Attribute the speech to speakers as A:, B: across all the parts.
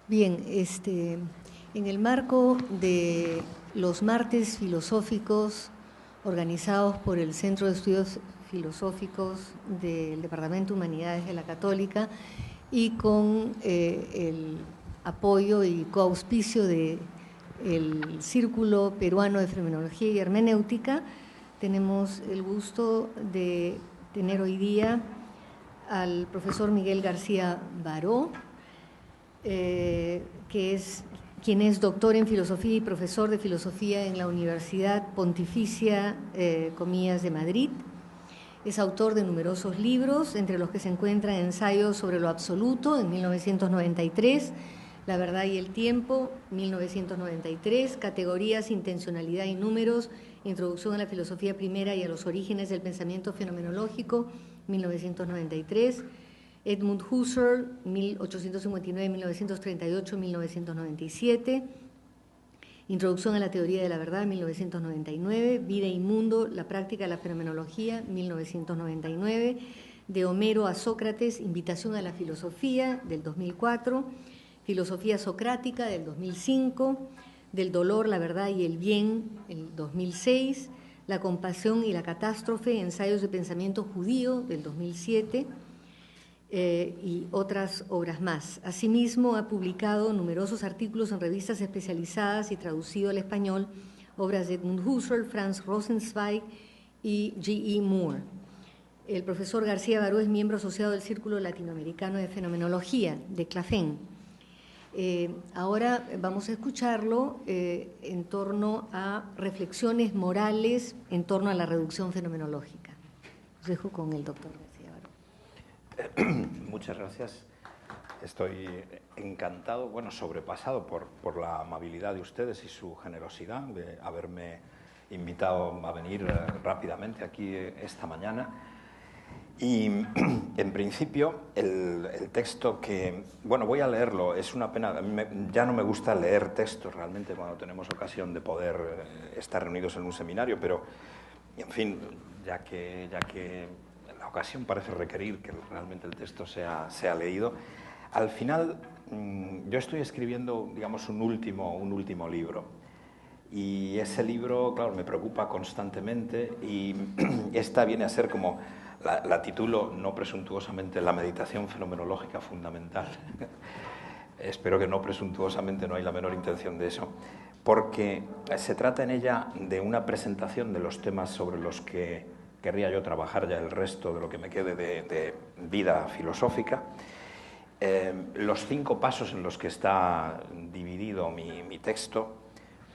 A: Bien, en el marco de los martes filosóficos organizados por el Centro de Estudios Filosóficos del Departamento de Humanidades de la Católica y con el apoyo y coauspicio del Círculo Peruano de Fenomenología y Hermenéutica, tenemos el gusto de tener hoy día al profesor Miguel García Baró, quien es doctor en filosofía y profesor de filosofía en la Universidad Pontificia, comillas, de Madrid. Es autor de numerosos libros, entre los que se encuentran Ensayos sobre lo absoluto, en 1993, La verdad y el tiempo, 1993, Categorías, intencionalidad y números, Introducción a la filosofía primera y a los orígenes del pensamiento fenomenológico, 1993, Edmund Husserl, 1859-1938-1997, Introducción a la teoría de la verdad, 1999, Vida y mundo, la práctica de la fenomenología, 1999, de Homero a Sócrates, Invitación a la filosofía, del 2004, Filosofía socrática, del 2005, Del dolor, la verdad y el bien, el 2006, La compasión y la catástrofe, Ensayos de pensamiento judío, del 2007, y otras obras más. Asimismo, ha publicado numerosos artículos en revistas especializadas y traducido al español obras de Edmund Husserl, Franz Rosenzweig y G. E. Moore. El profesor García Baró es miembro asociado del Círculo Latinoamericano de Fenomenología, de CLAFEN. Ahora vamos a escucharlo en torno a reflexiones morales en torno a la reducción fenomenológica. Os dejo con el doctor García Baró.
B: Muchas gracias. Estoy encantado, bueno, sobrepasado por la amabilidad de ustedes y su generosidad de haberme invitado a venir rápidamente aquí esta mañana. Y en principio el texto que, bueno, voy a leerlo, es una pena, ya no me gusta leer textos realmente cuando tenemos ocasión de poder estar reunidos en un seminario, pero en fin, ya que la ocasión parece requerir que realmente el texto sea leído, al final yo estoy escribiendo, digamos, un último libro. Y ese libro, claro, me preocupa constantemente y esta viene a ser como, la titulo no presuntuosamente, La meditación fenomenológica fundamental. Espero que no presuntuosamente, no hay la menor intención de eso, porque se trata en ella de una presentación de los temas sobre los que querría yo trabajar ya el resto de lo que me quede de vida filosófica. Los 5 pasos en los que está dividido mi texto,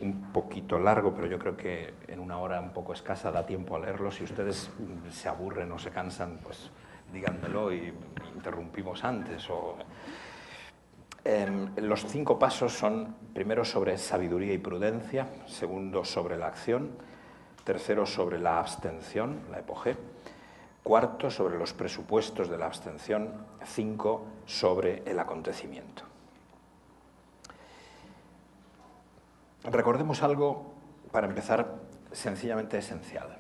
B: un poquito largo, pero yo creo que en una hora un poco escasa da tiempo a leerlo. Si ustedes se aburren o se cansan, pues díganmelo y interrumpimos antes. Los 5 pasos son, primero, sobre sabiduría y prudencia, segundo, sobre la acción, tercero, sobre la abstención, la epogé, cuarto, sobre los presupuestos de la abstención, 5, sobre el acontecimiento. Recordemos algo, para empezar, sencillamente esencial.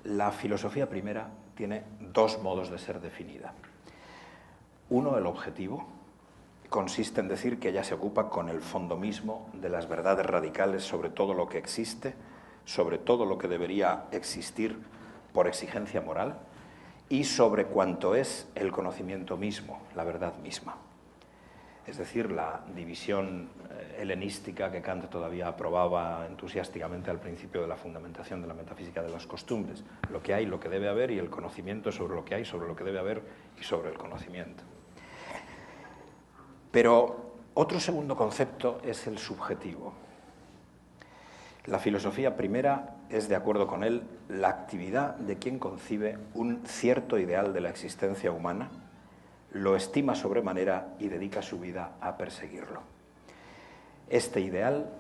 B: La filosofía primera tiene 2 modos de ser definida. Uno, el objetivo, consiste en decir que ella se ocupa con el fondo mismo de las verdades radicales sobre todo lo que existe, sobre todo lo que debería existir por exigencia moral y sobre cuanto es el conocimiento mismo, la verdad misma. Es decir, la división helenística que Kant todavía aprobaba entusiásticamente al principio de la fundamentación de la metafísica de las costumbres. Lo que hay, lo que debe haber, y el conocimiento sobre lo que hay, sobre lo que debe haber y sobre el conocimiento. Pero otro segundo concepto es el subjetivo. La filosofía primera es, de acuerdo con él, la actividad de quien concibe un cierto ideal de la existencia humana, lo estima sobremanera y dedica su vida a perseguirlo. Este ideal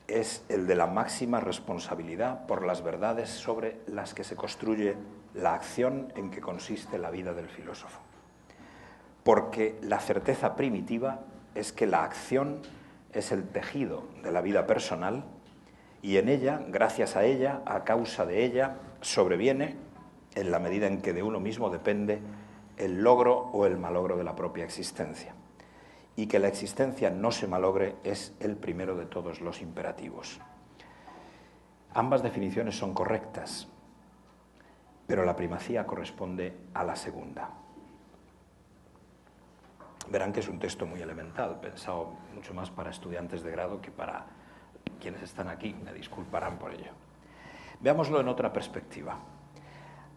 B: es el de la máxima responsabilidad por las verdades sobre las que se construye la acción en que consiste la vida del filósofo. Porque la certeza primitiva es que la acción es el tejido de la vida personal y en ella, gracias a ella, a causa de ella, sobreviene, en la medida en que de uno mismo depende, el logro o el malogro de la propia existencia. y que la existencia no se malogre es el primero de todos los imperativos. Ambas definiciones son correctas, pero la primacía corresponde a la segunda. Verán que es un texto muy elemental, pensado mucho más para estudiantes de grado que para quienes están aquí, me disculparán por ello. Veámoslo en otra perspectiva.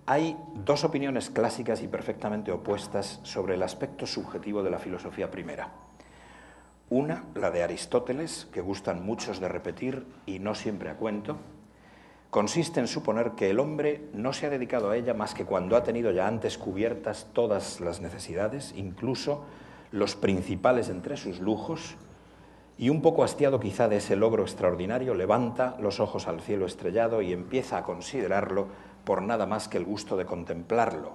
B: Hay dos opiniones clásicas y perfectamente opuestas sobre el aspecto subjetivo de la filosofía primera. Una, la de Aristóteles, que gustan muchos de repetir y no siempre a cuento, consiste en suponer que el hombre no se ha dedicado a ella más que cuando ha tenido ya antes cubiertas todas las necesidades, incluso los principales entre sus lujos, y un poco hastiado quizá de ese logro extraordinario, levanta los ojos al cielo estrellado y empieza a considerarlo por nada más que el gusto de contemplarlo,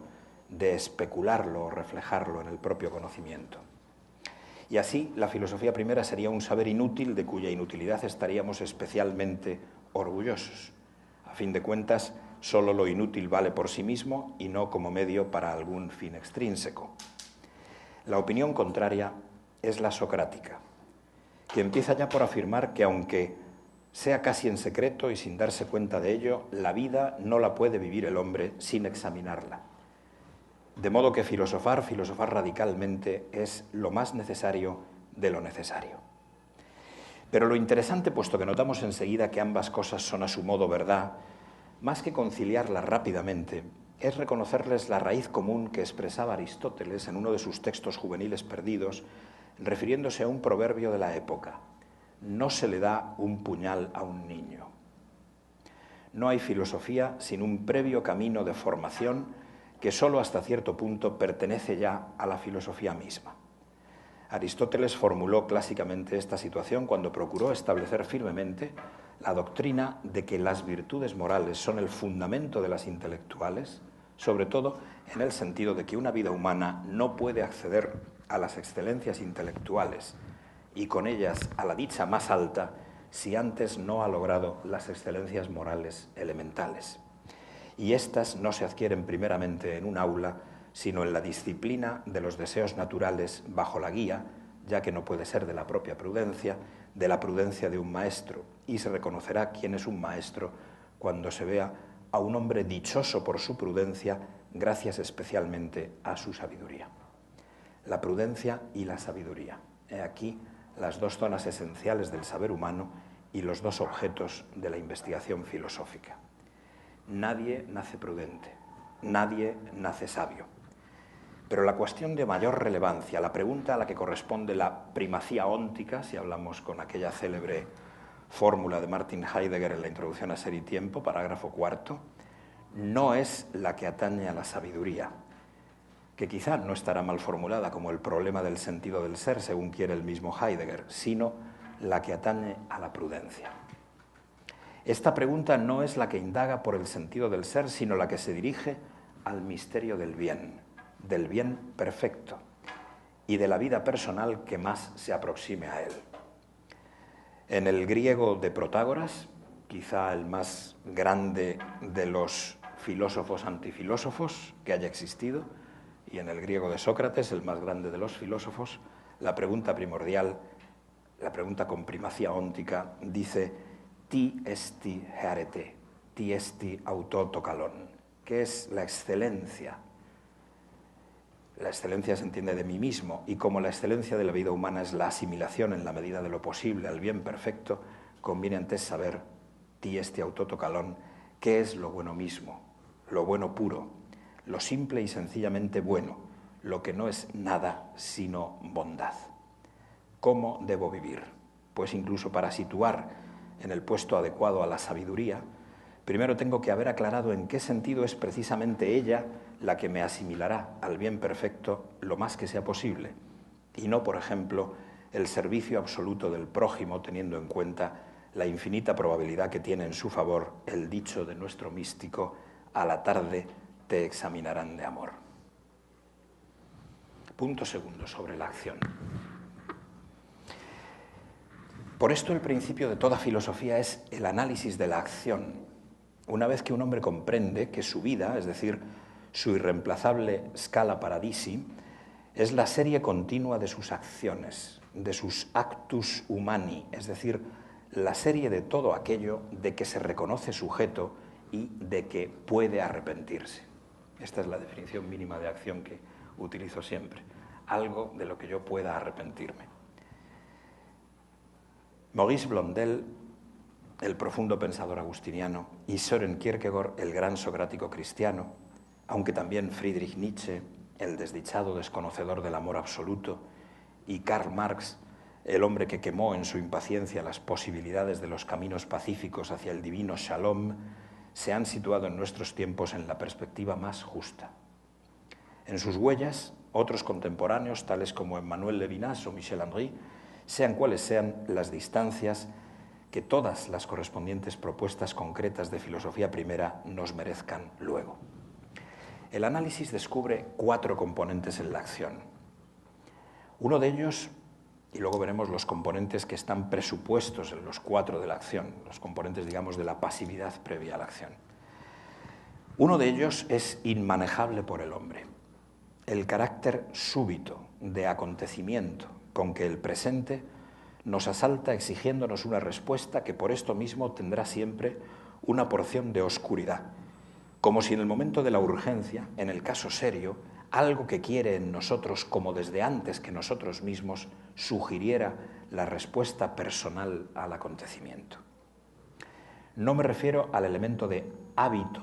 B: de especularlo o reflejarlo en el propio conocimiento. Y así la filosofía primera sería un saber inútil de cuya inutilidad estaríamos especialmente orgullosos. A fin de cuentas, solo lo inútil vale por sí mismo y no como medio para algún fin extrínseco. La opinión contraria es la socrática, que empieza ya por afirmar que aunque sea casi en secreto y sin darse cuenta de ello, la vida no la puede vivir el hombre sin examinarla. De modo que filosofar radicalmente es lo más necesario de lo necesario. Pero lo interesante, puesto que notamos enseguida que ambas cosas son a su modo verdad, más que conciliarlas rápidamente, es reconocerles la raíz común que expresaba Aristóteles en uno de sus textos juveniles perdidos, refiriéndose a un proverbio de la época: no se le da un puñal a un niño. No hay filosofía sin un previo camino de formación que solo hasta cierto punto pertenece ya a la filosofía misma. Aristóteles formuló clásicamente esta situación cuando procuró establecer firmemente la doctrina de que las virtudes morales son el fundamento de las intelectuales, sobre todo en el sentido de que una vida humana no puede acceder a las excelencias intelectuales y con ellas a la dicha más alta si antes no ha logrado las excelencias morales elementales. Y éstas no se adquieren primeramente en un aula, sino en la disciplina de los deseos naturales bajo la guía, ya que no puede ser de la propia prudencia, de la prudencia de un maestro, y se reconocerá quién es un maestro cuando se vea a un hombre dichoso por su prudencia, gracias especialmente a su sabiduría. La prudencia y la sabiduría. He aquí las dos zonas esenciales del saber humano y los dos objetos de la investigación filosófica. Nadie nace prudente, nadie nace sabio. Pero la cuestión de mayor relevancia, la pregunta a la que corresponde la primacía óntica, si hablamos con aquella célebre fórmula de Martin Heidegger en la introducción a Ser y Tiempo, parágrafo 4, no es la que atañe a la sabiduría, que quizá no estará mal formulada como el problema del sentido del ser, según quiere el mismo Heidegger, sino la que atañe a la prudencia. Esta pregunta no es la que indaga por el sentido del ser, sino la que se dirige al misterio del bien perfecto y de la vida personal que más se aproxime a él. En el griego de Protágoras, quizá el más grande de los filósofos antifilósofos que haya existido, y en el griego de Sócrates, el más grande de los filósofos, la pregunta primordial, la pregunta con primacía óntica, dice «ti esti hearete, ti esti autotokalon», que es la excelencia. La excelencia se entiende de mí mismo, y como la excelencia de la vida humana es la asimilación en la medida de lo posible al bien perfecto, conviene antes saber, ti esti autotokalon, qué es lo bueno mismo, lo bueno puro, lo simple y sencillamente bueno, lo que no es nada sino bondad. ¿Cómo debo vivir? Pues incluso para situar en el puesto adecuado a la sabiduría, primero tengo que haber aclarado en qué sentido es precisamente ella la que me asimilará al bien perfecto lo más que sea posible, y no, por ejemplo, el servicio absoluto del prójimo, teniendo en cuenta la infinita probabilidad que tiene en su favor el dicho de nuestro místico: a la tarde te examinarán de amor. Punto segundo, sobre la acción. Por esto el principio de toda filosofía es el análisis de la acción. Una vez que un hombre comprende que su vida, es decir, su irreemplazable scala paradisi, Es la serie continua de sus acciones, de sus actus humani, es decir, la serie de todo aquello de que se reconoce sujeto y de que puede arrepentirse. Esta es la definición mínima de acción que utilizo siempre. Algo de lo que yo pueda arrepentirme. Maurice Blondel, el profundo pensador agustiniano, y Søren Kierkegaard, el gran socrático cristiano, aunque también Friedrich Nietzsche, el desdichado desconocedor del amor absoluto, y Karl Marx, el hombre que quemó en su impaciencia las posibilidades de los caminos pacíficos hacia el divino Shalom, se han situado en nuestros tiempos en la perspectiva más justa. En sus huellas, otros contemporáneos, tales como Emmanuel Levinas o Michel Andry, sean cuales sean las distancias que todas las correspondientes propuestas concretas de filosofía primera nos merezcan luego. El análisis descubre 4 componentes en la acción. Uno de ellos, y luego veremos los componentes que están presupuestos en los 4 de la acción, los componentes, digamos, de la pasividad previa a la acción. Uno de ellos es inmanejable por el hombre, el carácter súbito de acontecimiento con que el presente nos asalta exigiéndonos una respuesta que por esto mismo tendrá siempre una porción de oscuridad, como si en el momento de la urgencia, en el caso serio, algo que quiere en nosotros como desde antes que nosotros mismos sugiriera la respuesta personal al acontecimiento. No me refiero al elemento de hábito,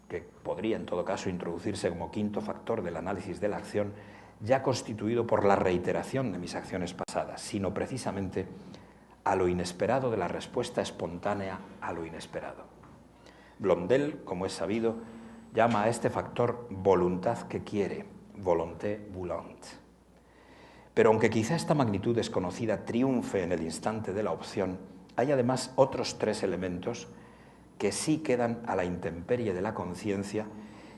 B: que podría en todo caso introducirse como quinto factor del análisis de la acción, ya constituido por la reiteración de mis acciones pasadas, sino precisamente a lo inesperado de la respuesta espontánea a lo inesperado. Blondel, como es sabido, llama a este factor voluntad que quiere, volonté voulante. Pero aunque quizá esta magnitud desconocida triunfe en el instante de la opción, hay además otros 3 elementos que sí quedan a la intemperie de la conciencia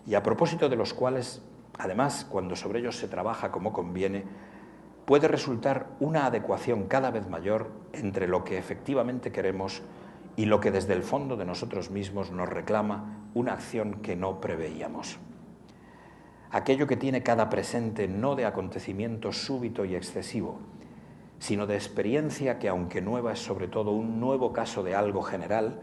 B: y a propósito de los cuales, además, cuando sobre ellos se trabaja como conviene, puede resultar una adecuación cada vez mayor entre lo que efectivamente queremos y lo que desde el fondo de nosotros mismos nos reclama una acción que no preveíamos. Aquello que tiene cada presente no de acontecimiento súbito y excesivo, sino de experiencia que, aunque nueva, es sobre todo un nuevo caso de algo general,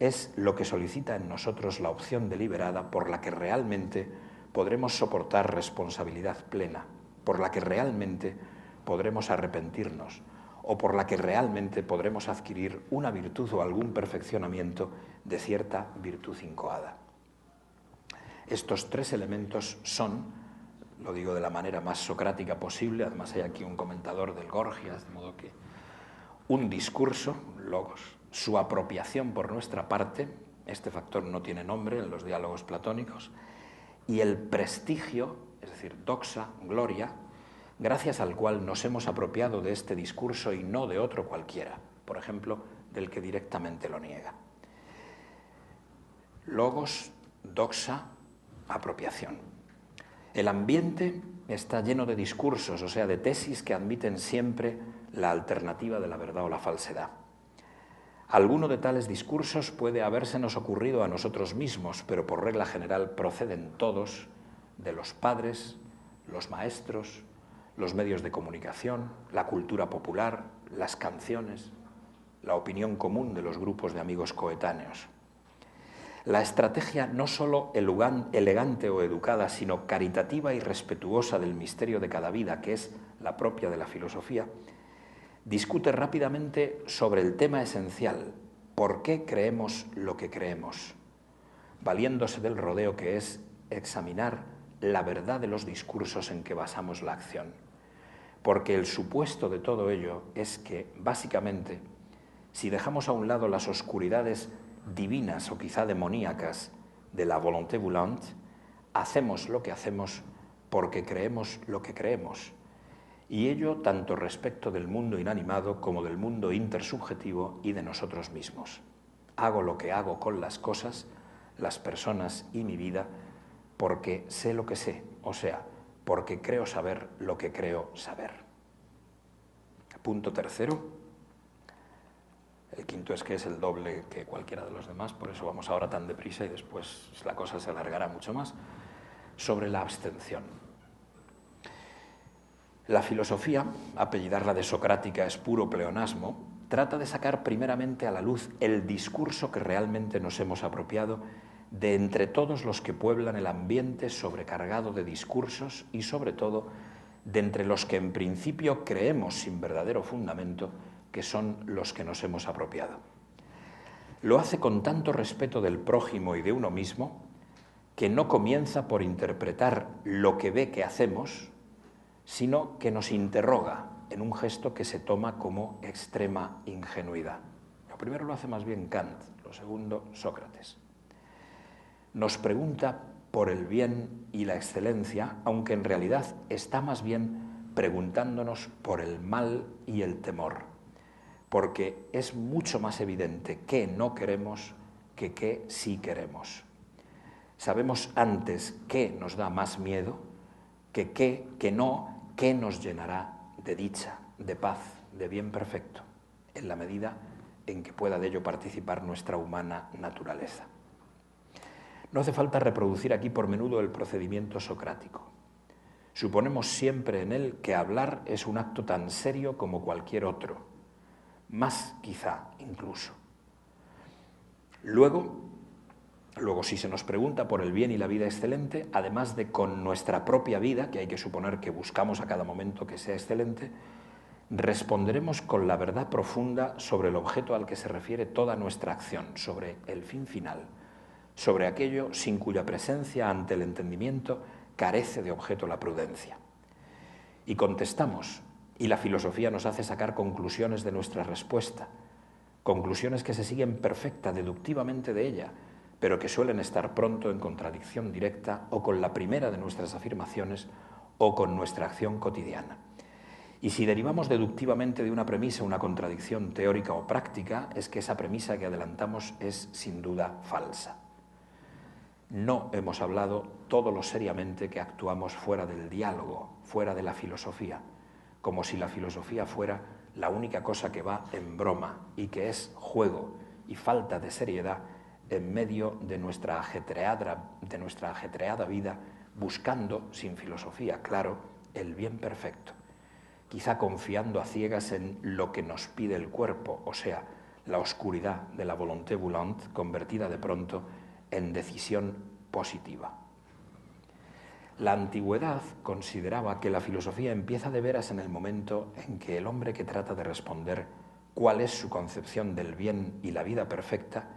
B: es lo que solicita en nosotros la opción deliberada por la que realmente podremos soportar responsabilidad plena, por la que realmente podremos arrepentirnos, o por la que realmente podremos adquirir una virtud o algún perfeccionamiento de cierta virtud incoada. Estos 3 elementos son, lo digo de la manera más socrática posible, además hay aquí un comentador del Gorgias, de modo que un discurso, logos, su apropiación por nuestra parte, este factor no tiene nombre en los diálogos platónicos, y el prestigio, es decir, doxa, gloria, gracias al cual nos hemos apropiado de este discurso y no de otro cualquiera, por ejemplo, del que directamente lo niega. Logos, doxa, apropiación. El ambiente está lleno de discursos, o sea, de tesis que admiten siempre la alternativa de la verdad o la falsedad. Alguno de tales discursos puede habérsenos ocurrido a nosotros mismos, pero por regla general proceden todos de los padres, los maestros, los medios de comunicación, la cultura popular, las canciones, la opinión común de los grupos de amigos coetáneos. La estrategia no solo elegante o educada, sino caritativa y respetuosa del misterio de cada vida, que es la propia de la filosofía, discute rápidamente sobre el tema esencial: ¿por qué creemos lo que creemos?, valiéndose del rodeo que es examinar la verdad de los discursos en que basamos la acción. Porque el supuesto de todo ello es que, básicamente, si dejamos a un lado las oscuridades divinas o quizá demoníacas de la volonté voulante, hacemos lo que hacemos porque creemos lo que creemos, y ello tanto respecto del mundo inanimado como del mundo intersubjetivo y de nosotros mismos. Hago lo que hago con las cosas, las personas y mi vida porque sé lo que sé, o sea, porque creo saber lo que creo saber. Punto tercero. El quinto es que es el doble que cualquiera de los demás, por eso vamos ahora tan deprisa y después la cosa se alargará mucho más. Sobre la abstención. La filosofía, apellidarla de socrática es puro pleonasmo, trata de sacar primeramente a la luz el discurso que realmente nos hemos apropiado de entre todos los que pueblan el ambiente sobrecargado de discursos y, sobre todo, de entre los que en principio creemos sin verdadero fundamento que son los que nos hemos apropiado. Lo hace con tanto respeto del prójimo y de uno mismo que no comienza por interpretar lo que ve que hacemos, sino que nos interroga en un gesto que se toma como extrema ingenuidad. Lo primero lo hace más bien Kant, lo segundo Sócrates. Nos pregunta por el bien y la excelencia, aunque en realidad está más bien preguntándonos por el mal y el temor, porque es mucho más evidente qué no queremos que qué sí queremos. Sabemos antes qué nos da más miedo que qué, que no, qué nos llenará de dicha, de paz, de bien perfecto, en la medida en que pueda de ello participar nuestra humana naturaleza. No hace falta reproducir aquí por menudo el procedimiento socrático. Suponemos siempre en él que hablar es un acto tan serio como cualquier otro, más quizá incluso. Luego, si se nos pregunta por el bien y la vida excelente, además de con nuestra propia vida, que hay que suponer que buscamos a cada momento que sea excelente, responderemos con la verdad profunda sobre el objeto al que se refiere toda nuestra acción, sobre el fin final, sobre aquello sin cuya presencia ante el entendimiento carece de objeto la prudencia. Y contestamos, y la filosofía nos hace sacar conclusiones de nuestra respuesta, conclusiones que se siguen perfecta, deductivamente de ella, pero que suelen estar pronto en contradicción directa o con la primera de nuestras afirmaciones o con nuestra acción cotidiana. Y si derivamos deductivamente de una premisa una contradicción teórica o práctica, es que esa premisa que adelantamos es sin duda falsa. No hemos hablado todo lo seriamente que actuamos fuera del diálogo, fuera de la filosofía, como si la filosofía fuera la única cosa que va en broma y que es juego y falta de seriedad en medio de nuestra ajetreada vida, buscando, sin filosofía, claro, el bien perfecto, quizá confiando a ciegas en lo que nos pide el cuerpo, o sea, la oscuridad de la volonté volante convertida de pronto en decisión positiva. La antigüedad consideraba que la filosofía empieza de veras en el momento en que el hombre que trata de responder cuál es su concepción del bien y la vida perfecta,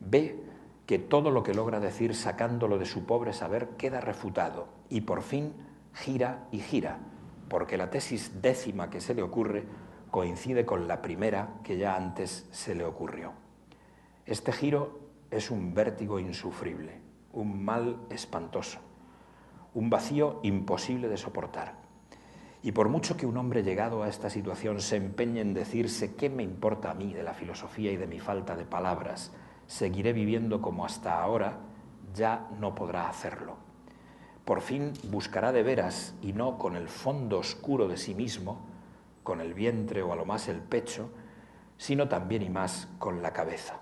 B: ve que todo lo que logra decir sacándolo de su pobre saber queda refutado y por fin gira y gira, porque la tesis décima que se le ocurre coincide con la primera que ya antes se le ocurrió. Este giro es un vértigo insufrible, un mal espantoso, un vacío imposible de soportar. Y por mucho que un hombre llegado a esta situación se empeñe en decirse ¿qué me importa a mí de la filosofía y de mi falta de palabras? Seguiré viviendo como hasta ahora, ya no podrá hacerlo. Por fin buscará de veras, y no con el fondo oscuro de sí mismo, con el vientre o a lo más el pecho, sino también y más con la cabeza.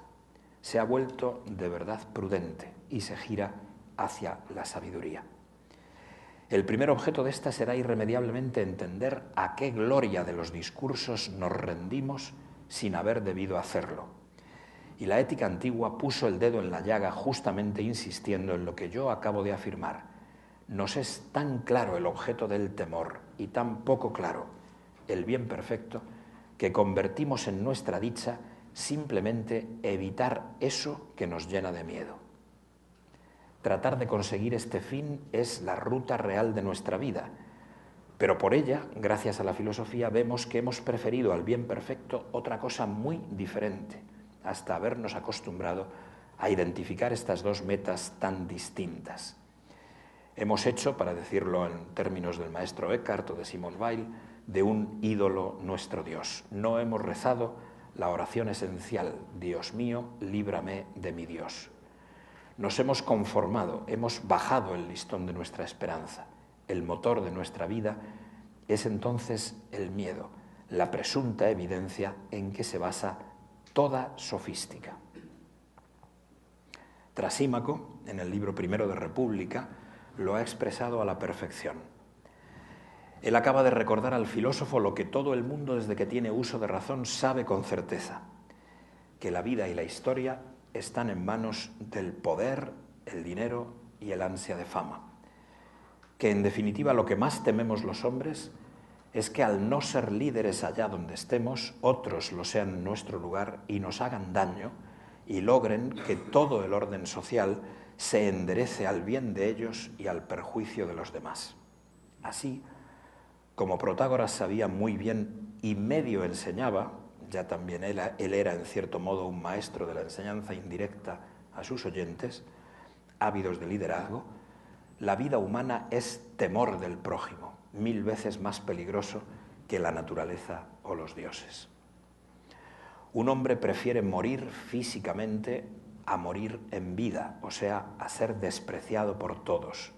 B: Se ha vuelto de verdad prudente y se gira hacia la sabiduría. El primer objeto de esta será irremediablemente entender a qué gloria de los discursos nos rendimos sin haber debido hacerlo. Y la ética antigua puso el dedo en la llaga justamente insistiendo en lo que yo acabo de afirmar. Nos es tan claro el objeto del temor y tan poco claro el bien perfecto que convertimos en nuestra dicha simplemente evitar eso que nos llena de miedo. Tratar de conseguir este fin es la ruta real de nuestra vida, pero por ella, gracias a la filosofía, vemos que hemos preferido al bien perfecto otra cosa muy diferente, hasta habernos acostumbrado a identificar estas dos metas tan distintas. Hemos hecho, para decirlo en términos del maestro Eckhart o de Simone Weil, de un ídolo nuestro Dios. No hemos rezado la oración esencial, Dios mío, líbrame de mi Dios. Nos hemos conformado, hemos bajado el listón de nuestra esperanza. El motor de nuestra vida es entonces el miedo, la presunta evidencia en que se basa toda sofística. Trasímaco, en el libro primero de República, lo ha expresado a la perfección. Él acaba de recordar al filósofo lo que todo el mundo desde que tiene uso de razón sabe con certeza, que la vida y la historia están en manos del poder, el dinero y el ansia de fama. Que en definitiva lo que más tememos los hombres es que al no ser líderes allá donde estemos, otros lo sean en nuestro lugar y nos hagan daño y logren que todo el orden social se enderece al bien de ellos y al perjuicio de los demás. Así, como Protágoras sabía muy bien y medio enseñaba, ya también él era en cierto modo un maestro de la enseñanza indirecta a sus oyentes, ávidos de liderazgo, la vida humana es temor del prójimo, 1000 veces más peligroso que la naturaleza o los dioses. Un hombre prefiere morir físicamente a morir en vida, o sea, a ser despreciado por todos,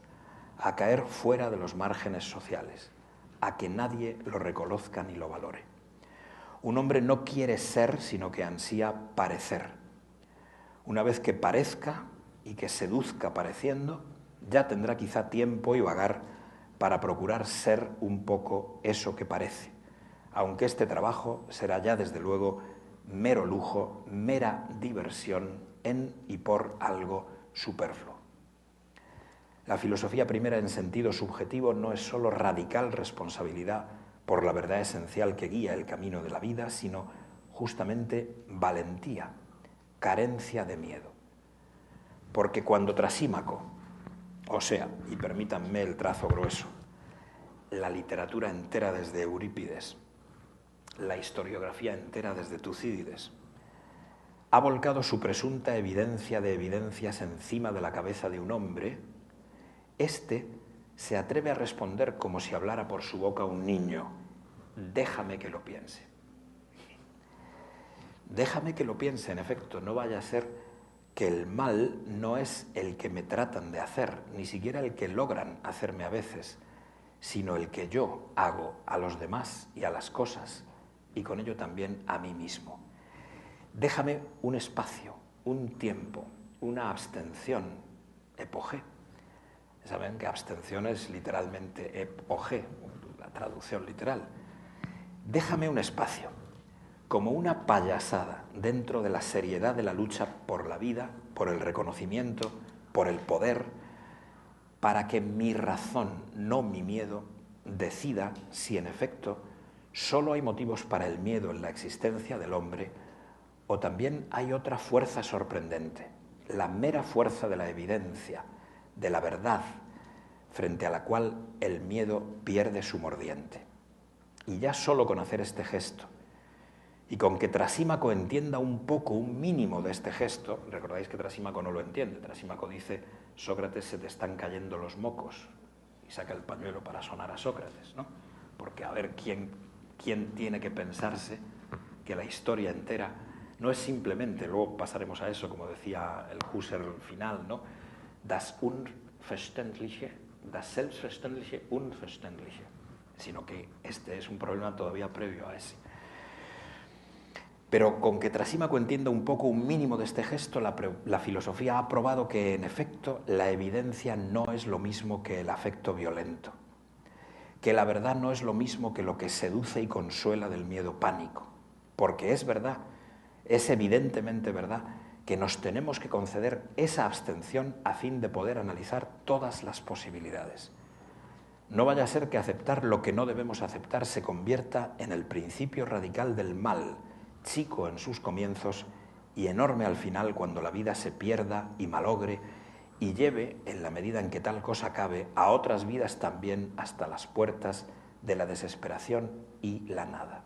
B: a caer fuera de los márgenes sociales, a que nadie lo reconozca ni lo valore. Un hombre no quiere ser, sino que ansía parecer. Una vez que parezca y que seduzca pareciendo, ya tendrá quizá tiempo y vagar para procurar ser un poco eso que parece, aunque este trabajo será ya desde luego mero lujo, mera diversión en y por algo superfluo. La filosofía primera en sentido subjetivo no es sólo radical responsabilidad por la verdad esencial que guía el camino de la vida, sino justamente valentía, carencia de miedo. Porque cuando Trasímaco, o sea, y permítanme el trazo grueso, la literatura entera desde Eurípides, la historiografía entera desde Tucídides, ha volcado su presunta evidencia de evidencias encima de la cabeza de un hombre, éste se atreve a responder como si hablara por su boca un niño: déjame que lo piense. Déjame que lo piense, en efecto, no vaya a ser que el mal no es el que me tratan de hacer, ni siquiera el que logran hacerme a veces, sino el que yo hago a los demás y a las cosas, y con ello también a mí mismo. Déjame un espacio, un tiempo, una abstención, epogé. Saben que abstención es literalmente epogé, la traducción literal. Déjame un espacio, como una payasada dentro de la seriedad de la lucha por la vida, por el reconocimiento, por el poder, para que mi razón, no mi miedo, decida si en efecto solo hay motivos para el miedo en la existencia del hombre o también hay otra fuerza sorprendente, la mera fuerza de la evidencia, de la verdad, frente a la cual el miedo pierde su mordiente. Y ya solo con hacer este gesto, y con que Trasímaco entienda un poco, un mínimo de este gesto, recordáis que Trasímaco no lo entiende, Trasímaco dice: Sócrates, se te están cayendo los mocos, y saca el pañuelo para sonar a Sócrates, ¿no? Porque a ver quién tiene que pensarse que la historia entera no es simplemente, luego pasaremos a eso, como decía el Husserl final, ¿no? Das Unverständliche, das Selbstverständliche, Unverständliche, sino que este es un problema todavía previo a ese. Pero con que Trasímaco entienda un poco, un mínimo de este gesto, la filosofía ha probado que, en efecto, la evidencia no es lo mismo que el afecto violento, que la verdad no es lo mismo que lo que seduce y consuela del miedo pánico, porque es verdad, es evidentemente verdad, que nos tenemos que conceder esa abstención a fin de poder analizar todas las posibilidades. No vaya a ser que aceptar lo que no debemos aceptar se convierta en el principio radical del mal, chico en sus comienzos y enorme al final cuando la vida se pierda y malogre y lleve, en la medida en que tal cosa cabe, a otras vidas también hasta las puertas de la desesperación y la nada.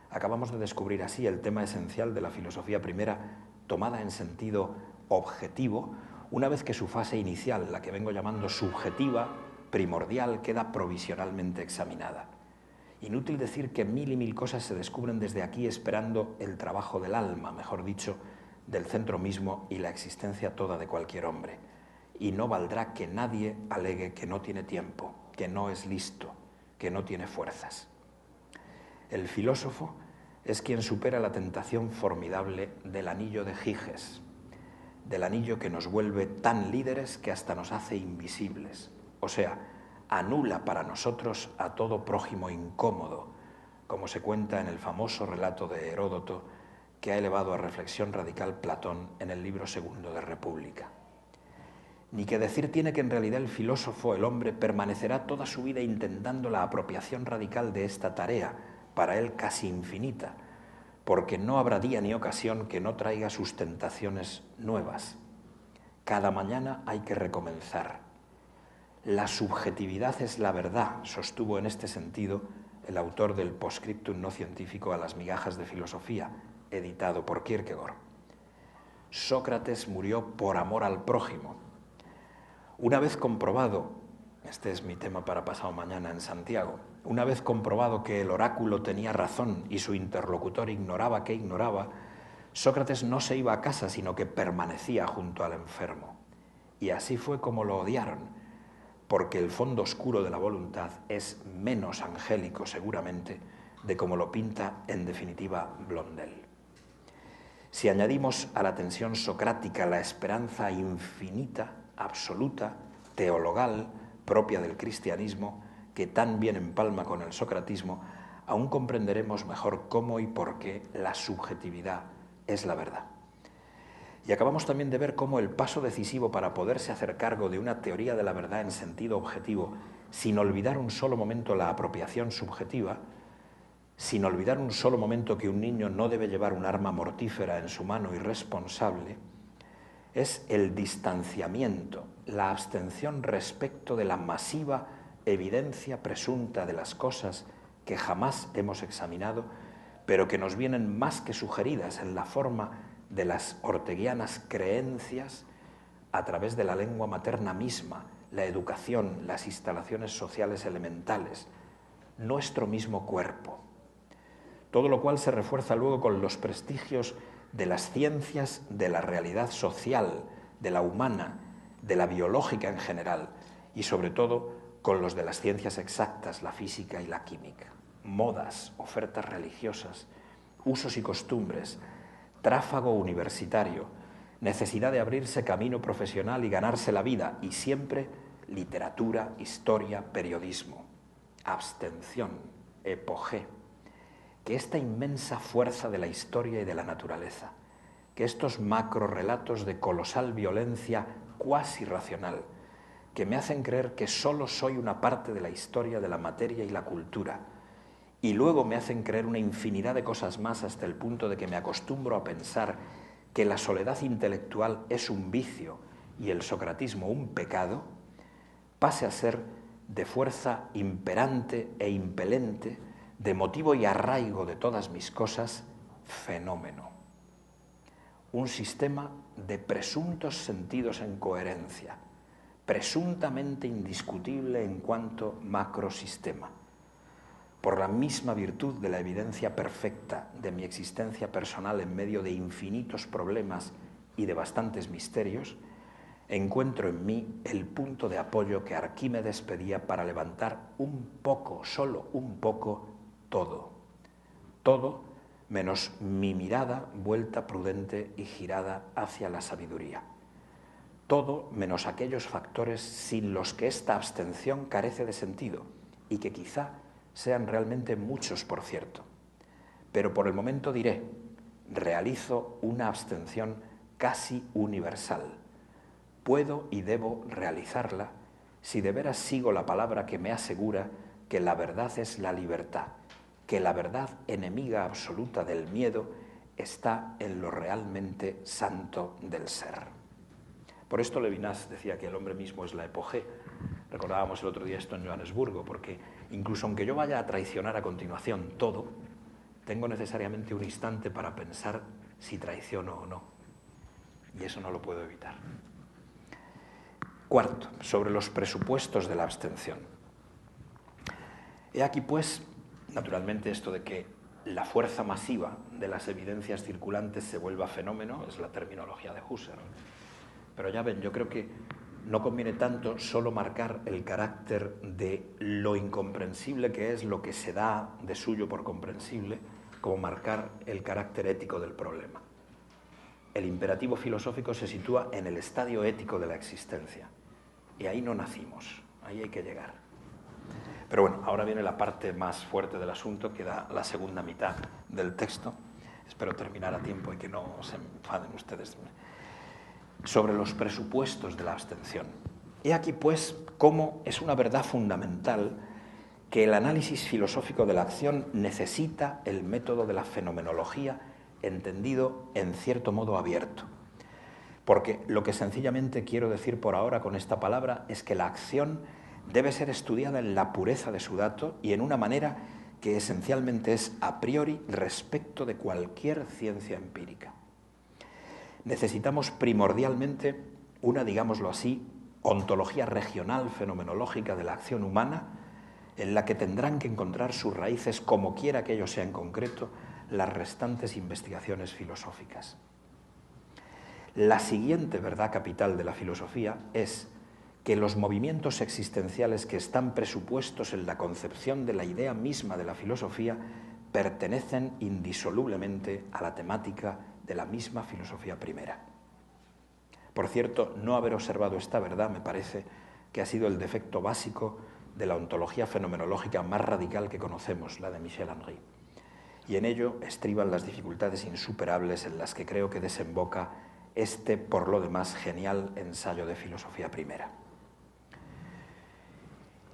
B: Acabamos de descubrir así el tema esencial de la filosofía primera, tomada en sentido objetivo, una vez que su fase inicial, la que vengo llamando subjetiva, primordial, queda provisionalmente examinada. Inútil decir que mil y mil cosas se descubren desde aquí esperando el trabajo del alma, mejor dicho, del centro mismo y la existencia toda de cualquier hombre. Y no valdrá que nadie alegue que no tiene tiempo, que no es listo, que no tiene fuerzas. El filósofo es quien supera la tentación formidable del anillo de Giges, del anillo que nos vuelve tan líderes que hasta nos hace invisibles, o sea, anula para nosotros a todo prójimo incómodo, como se cuenta en el famoso relato de Heródoto que ha elevado a reflexión radical Platón en el libro segundo de República. Ni que decir tiene que en realidad el filósofo, el hombre, permanecerá toda su vida intentando la apropiación radical de esta tarea, para él casi infinita, porque no habrá día ni ocasión que no traiga sustentaciones nuevas. Cada mañana hay que recomenzar. La subjetividad es la verdad, sostuvo en este sentido el autor del Postscriptum no científico a las migajas de filosofía, editado por Kierkegaard. Sócrates murió por amor al prójimo. Una vez comprobado, este es mi tema para pasado mañana en Santiago, una vez comprobado que el oráculo tenía razón y su interlocutor ignoraba que ignoraba, Sócrates no se iba a casa, sino que permanecía junto al enfermo. Y así fue como lo odiaron, porque el fondo oscuro de la voluntad es menos angélico, seguramente, de como lo pinta, en definitiva, Blondel. Si añadimos a la tensión socrática la esperanza infinita, absoluta, teologal, propia del cristianismo, que tan bien empalma con el socratismo, aún comprenderemos mejor cómo y por qué la subjetividad es la verdad. Y acabamos también de ver cómo el paso decisivo para poderse hacer cargo de una teoría de la verdad en sentido objetivo, sin olvidar un solo momento la apropiación subjetiva, sin olvidar un solo momento que un niño no debe llevar un arma mortífera en su mano irresponsable, es el distanciamiento, la abstención respecto de la masiva evidencia presunta de las cosas que jamás hemos examinado, pero que nos vienen más que sugeridas en la forma de las orteguianas creencias a través de la lengua materna misma, la educación, las instalaciones sociales elementales, nuestro mismo cuerpo. Todo lo cual se refuerza luego con los prestigios de las ciencias, de la realidad social, de la humana, de la biológica en general, y sobre todo con los de las ciencias exactas, la física y la química. Modas, ofertas religiosas, usos y costumbres, tráfago universitario, necesidad de abrirse camino profesional y ganarse la vida, y siempre literatura, historia, periodismo, abstención, epogé. Que esta inmensa fuerza de la historia y de la naturaleza, que estos macrorrelatos de colosal violencia cuasi racional, que me hacen creer que solo soy una parte de la historia de la materia y la cultura, y luego me hacen creer una infinidad de cosas más hasta el punto de que me acostumbro a pensar que la soledad intelectual es un vicio y el socratismo un pecado, pase a ser de fuerza imperante e impelente, de motivo y arraigo de todas mis cosas, fenómeno. Un sistema de presuntos sentidos en coherencia, presuntamente indiscutible en cuanto macrosistema. Por la misma virtud de la evidencia perfecta de mi existencia personal en medio de infinitos problemas y de bastantes misterios, encuentro en mí el punto de apoyo que Arquímedes pedía para levantar un poco, solo un poco, todo menos mi mirada vuelta prudente y girada hacia la sabiduría. Todo menos aquellos factores sin los que esta abstención carece de sentido y que quizá sean realmente muchos, por cierto. Pero por el momento diré, realizo una abstención casi universal. Puedo y debo realizarla si de veras sigo la palabra que me asegura que la verdad es la libertad, que la verdad enemiga absoluta del miedo está en lo realmente santo del ser. Por esto Levinas decía que el hombre mismo es la epogé. Recordábamos el otro día esto en Johannesburgo, porque incluso aunque yo vaya a traicionar a continuación todo, tengo necesariamente un instante para pensar si traiciono o no. Y eso no lo puedo evitar. Cuarto, sobre los presupuestos de la abstención. He aquí, pues, naturalmente esto de que la fuerza masiva de las evidencias circulantes se vuelva fenómeno, es la terminología de Husserl. Pero ya ven, yo creo que no conviene tanto solo marcar el carácter de lo incomprensible que es lo que se da de suyo por comprensible, como marcar el carácter ético del problema. El imperativo filosófico se sitúa en el estadio ético de la existencia, y ahí no nacimos, ahí hay que llegar. Pero bueno, ahora viene la parte más fuerte del asunto, que da la segunda mitad del texto. Espero terminar a tiempo y que no se enfaden ustedes. Sobre los presupuestos de la abstención. He aquí, pues, cómo es una verdad fundamental que el análisis filosófico de la acción necesita el método de la fenomenología entendido en cierto modo abierto. Porque lo que sencillamente quiero decir por ahora con esta palabra es que la acción debe ser estudiada en la pureza de su dato y en una manera que esencialmente es a priori respecto de cualquier ciencia empírica. Necesitamos primordialmente una, digámoslo así, ontología regional fenomenológica de la acción humana, en la que tendrán que encontrar sus raíces, como quiera que ello sea en concreto, las restantes investigaciones filosóficas. La siguiente verdad capital de la filosofía es que los movimientos existenciales que están presupuestos en la concepción de la idea misma de la filosofía pertenecen indisolublemente a la temática de la misma filosofía primera. Por cierto, no haber observado esta verdad me parece que ha sido el defecto básico de la ontología fenomenológica más radical que conocemos, la de Michel Henry. Y en ello estriban las dificultades insuperables en las que creo que desemboca este, por lo demás, genial ensayo de filosofía primera.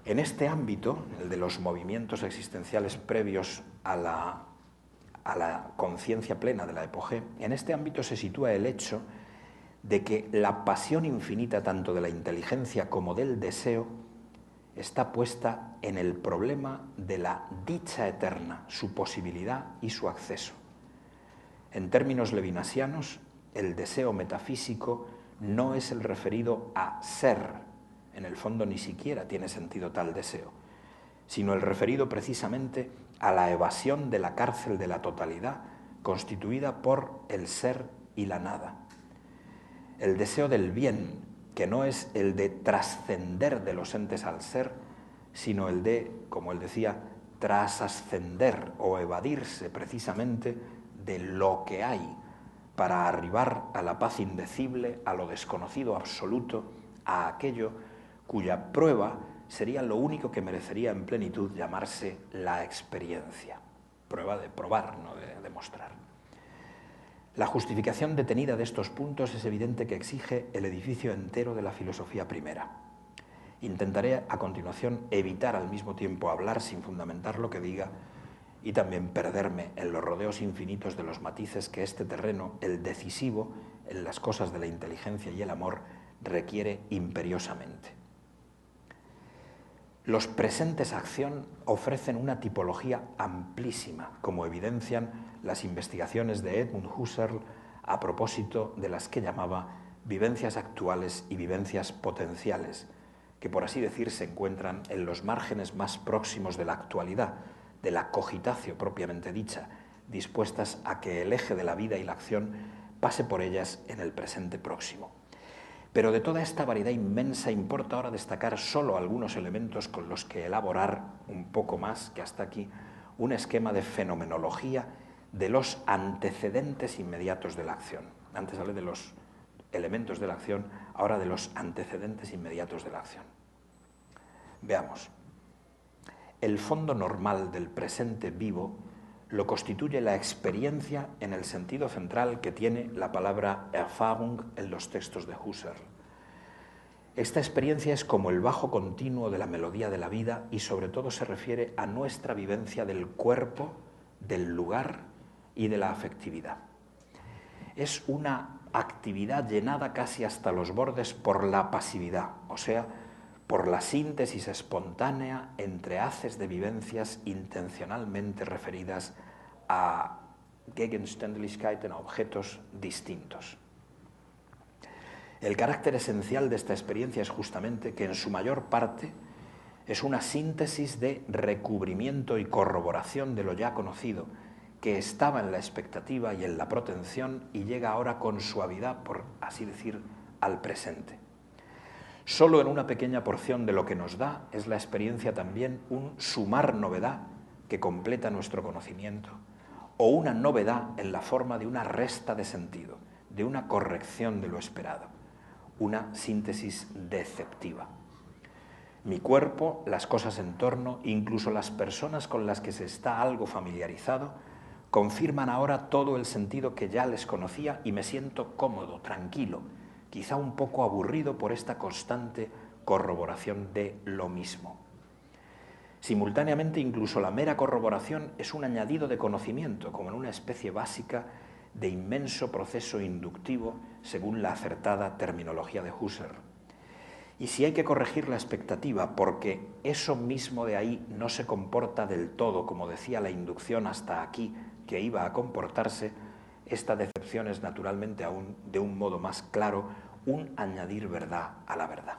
B: En este ámbito, el de los movimientos existenciales previos a la conciencia plena de la epogé, en este ámbito se sitúa el hecho de que la pasión infinita tanto de la inteligencia como del deseo está puesta en el problema de la dicha eterna, su posibilidad y su acceso. En términos levinasianos, el deseo metafísico no es el referido a ser, en el fondo ni siquiera tiene sentido tal deseo, sino el referido precisamente a la evasión de la cárcel de la totalidad constituida por el ser y la nada. El deseo del bien, que no es el de trascender de los entes al ser, sino el de, como él decía, trasascender o evadirse precisamente de lo que hay para arribar a la paz indecible, a lo desconocido absoluto, a aquello cuya prueba sería lo único que merecería en plenitud llamarse la experiencia. Prueba de probar, no de demostrar. La justificación detenida de estos puntos es evidente que exige el edificio entero de la filosofía primera. Intentaré a continuación evitar al mismo tiempo hablar sin fundamentar lo que diga y también perderme en los rodeos infinitos de los matices que este terreno, el decisivo en las cosas de la inteligencia y el amor, requiere imperiosamente. Los presentes acción ofrecen una tipología amplísima, como evidencian las investigaciones de Edmund Husserl a propósito de las que llamaba vivencias actuales y vivencias potenciales, que por así decir se encuentran en los márgenes más próximos de la actualidad, de la cogitatio propiamente dicha, dispuestas a que el eje de la vida y la acción pase por ellas en el presente próximo. Pero de toda esta variedad inmensa importa ahora destacar solo algunos elementos con los que elaborar un poco más que hasta aquí un esquema de fenomenología de los antecedentes inmediatos de la acción. Antes hablé de los elementos de la acción, ahora de los antecedentes inmediatos de la acción. Veamos. El fondo normal del presente vivo lo constituye la experiencia en el sentido central que tiene la palabra Erfahrung en los textos de Husserl. Esta experiencia es como el bajo continuo de la melodía de la vida y sobre todo se refiere a nuestra vivencia del cuerpo, del lugar y de la afectividad. Es una actividad llenada casi hasta los bordes por la pasividad, o sea, por la síntesis espontánea entre haces de vivencias intencionalmente referidas a Gegenständlichkeiten, a objetos distintos. El carácter esencial de esta experiencia es justamente que en su mayor parte es una síntesis de recubrimiento y corroboración de lo ya conocido, que estaba en la expectativa y en la protención y llega ahora con suavidad, por así decir, al presente. Solo en una pequeña porción de lo que nos da es la experiencia también un sumar novedad que completa nuestro conocimiento, o una novedad en la forma de una resta de sentido, de una corrección de lo esperado, una síntesis deceptiva. Mi cuerpo, las cosas en torno, incluso las personas con las que se está algo familiarizado, confirman ahora todo el sentido que ya les conocía y me siento cómodo, tranquilo, quizá un poco aburrido por esta constante corroboración de lo mismo. Simultáneamente, incluso la mera corroboración es un añadido de conocimiento, como en una especie básica de inmenso proceso inductivo, según la acertada terminología de Husserl. Y si hay que corregir la expectativa, porque eso mismo de ahí no se comporta del todo, como decía la inducción hasta aquí, que iba a comportarse, esta decepción es naturalmente aún, de un modo más claro, un añadir verdad a la verdad.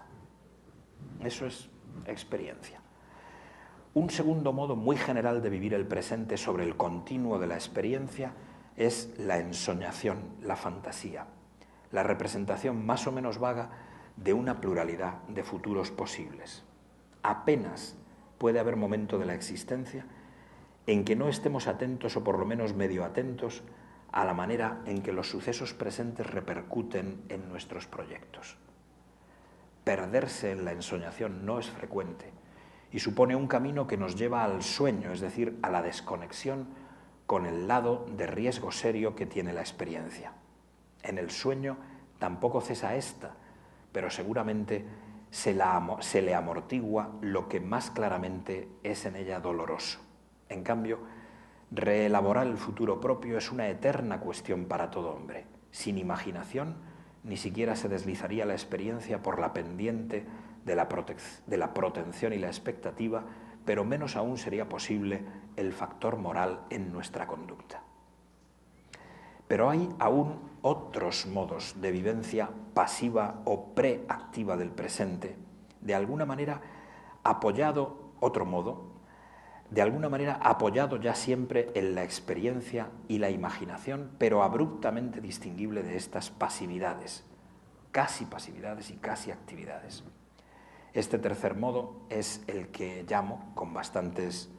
B: Eso es experiencia. Un segundo modo muy general de vivir el presente sobre el continuo de la experiencia es la ensoñación, la fantasía, la representación más o menos vaga de una pluralidad de futuros posibles. Apenas puede haber momento de la existencia en que no estemos atentos o por lo menos medio atentos a la manera en que los sucesos presentes repercuten en nuestros proyectos. Perderse en la ensoñación no es frecuente y supone un camino que nos lleva al sueño, es decir, a la desconexión con el lado de riesgo serio que tiene la experiencia. En el sueño tampoco cesa esta, pero seguramente se le amortigua lo que más claramente es en ella doloroso. En cambio, reelaborar el futuro propio es una eterna cuestión para todo hombre. Sin imaginación, ni siquiera se deslizaría la experiencia por la pendiente de la protección y la expectativa, pero menos aún sería posible el factor moral en nuestra conducta. Pero hay aún otros modos de vivencia pasiva o preactiva del presente, de alguna manera apoyado ya siempre en la experiencia y la imaginación, pero abruptamente distinguible de estas pasividades, casi pasividades y casi actividades. Este tercer modo es el que llamo, con bastantes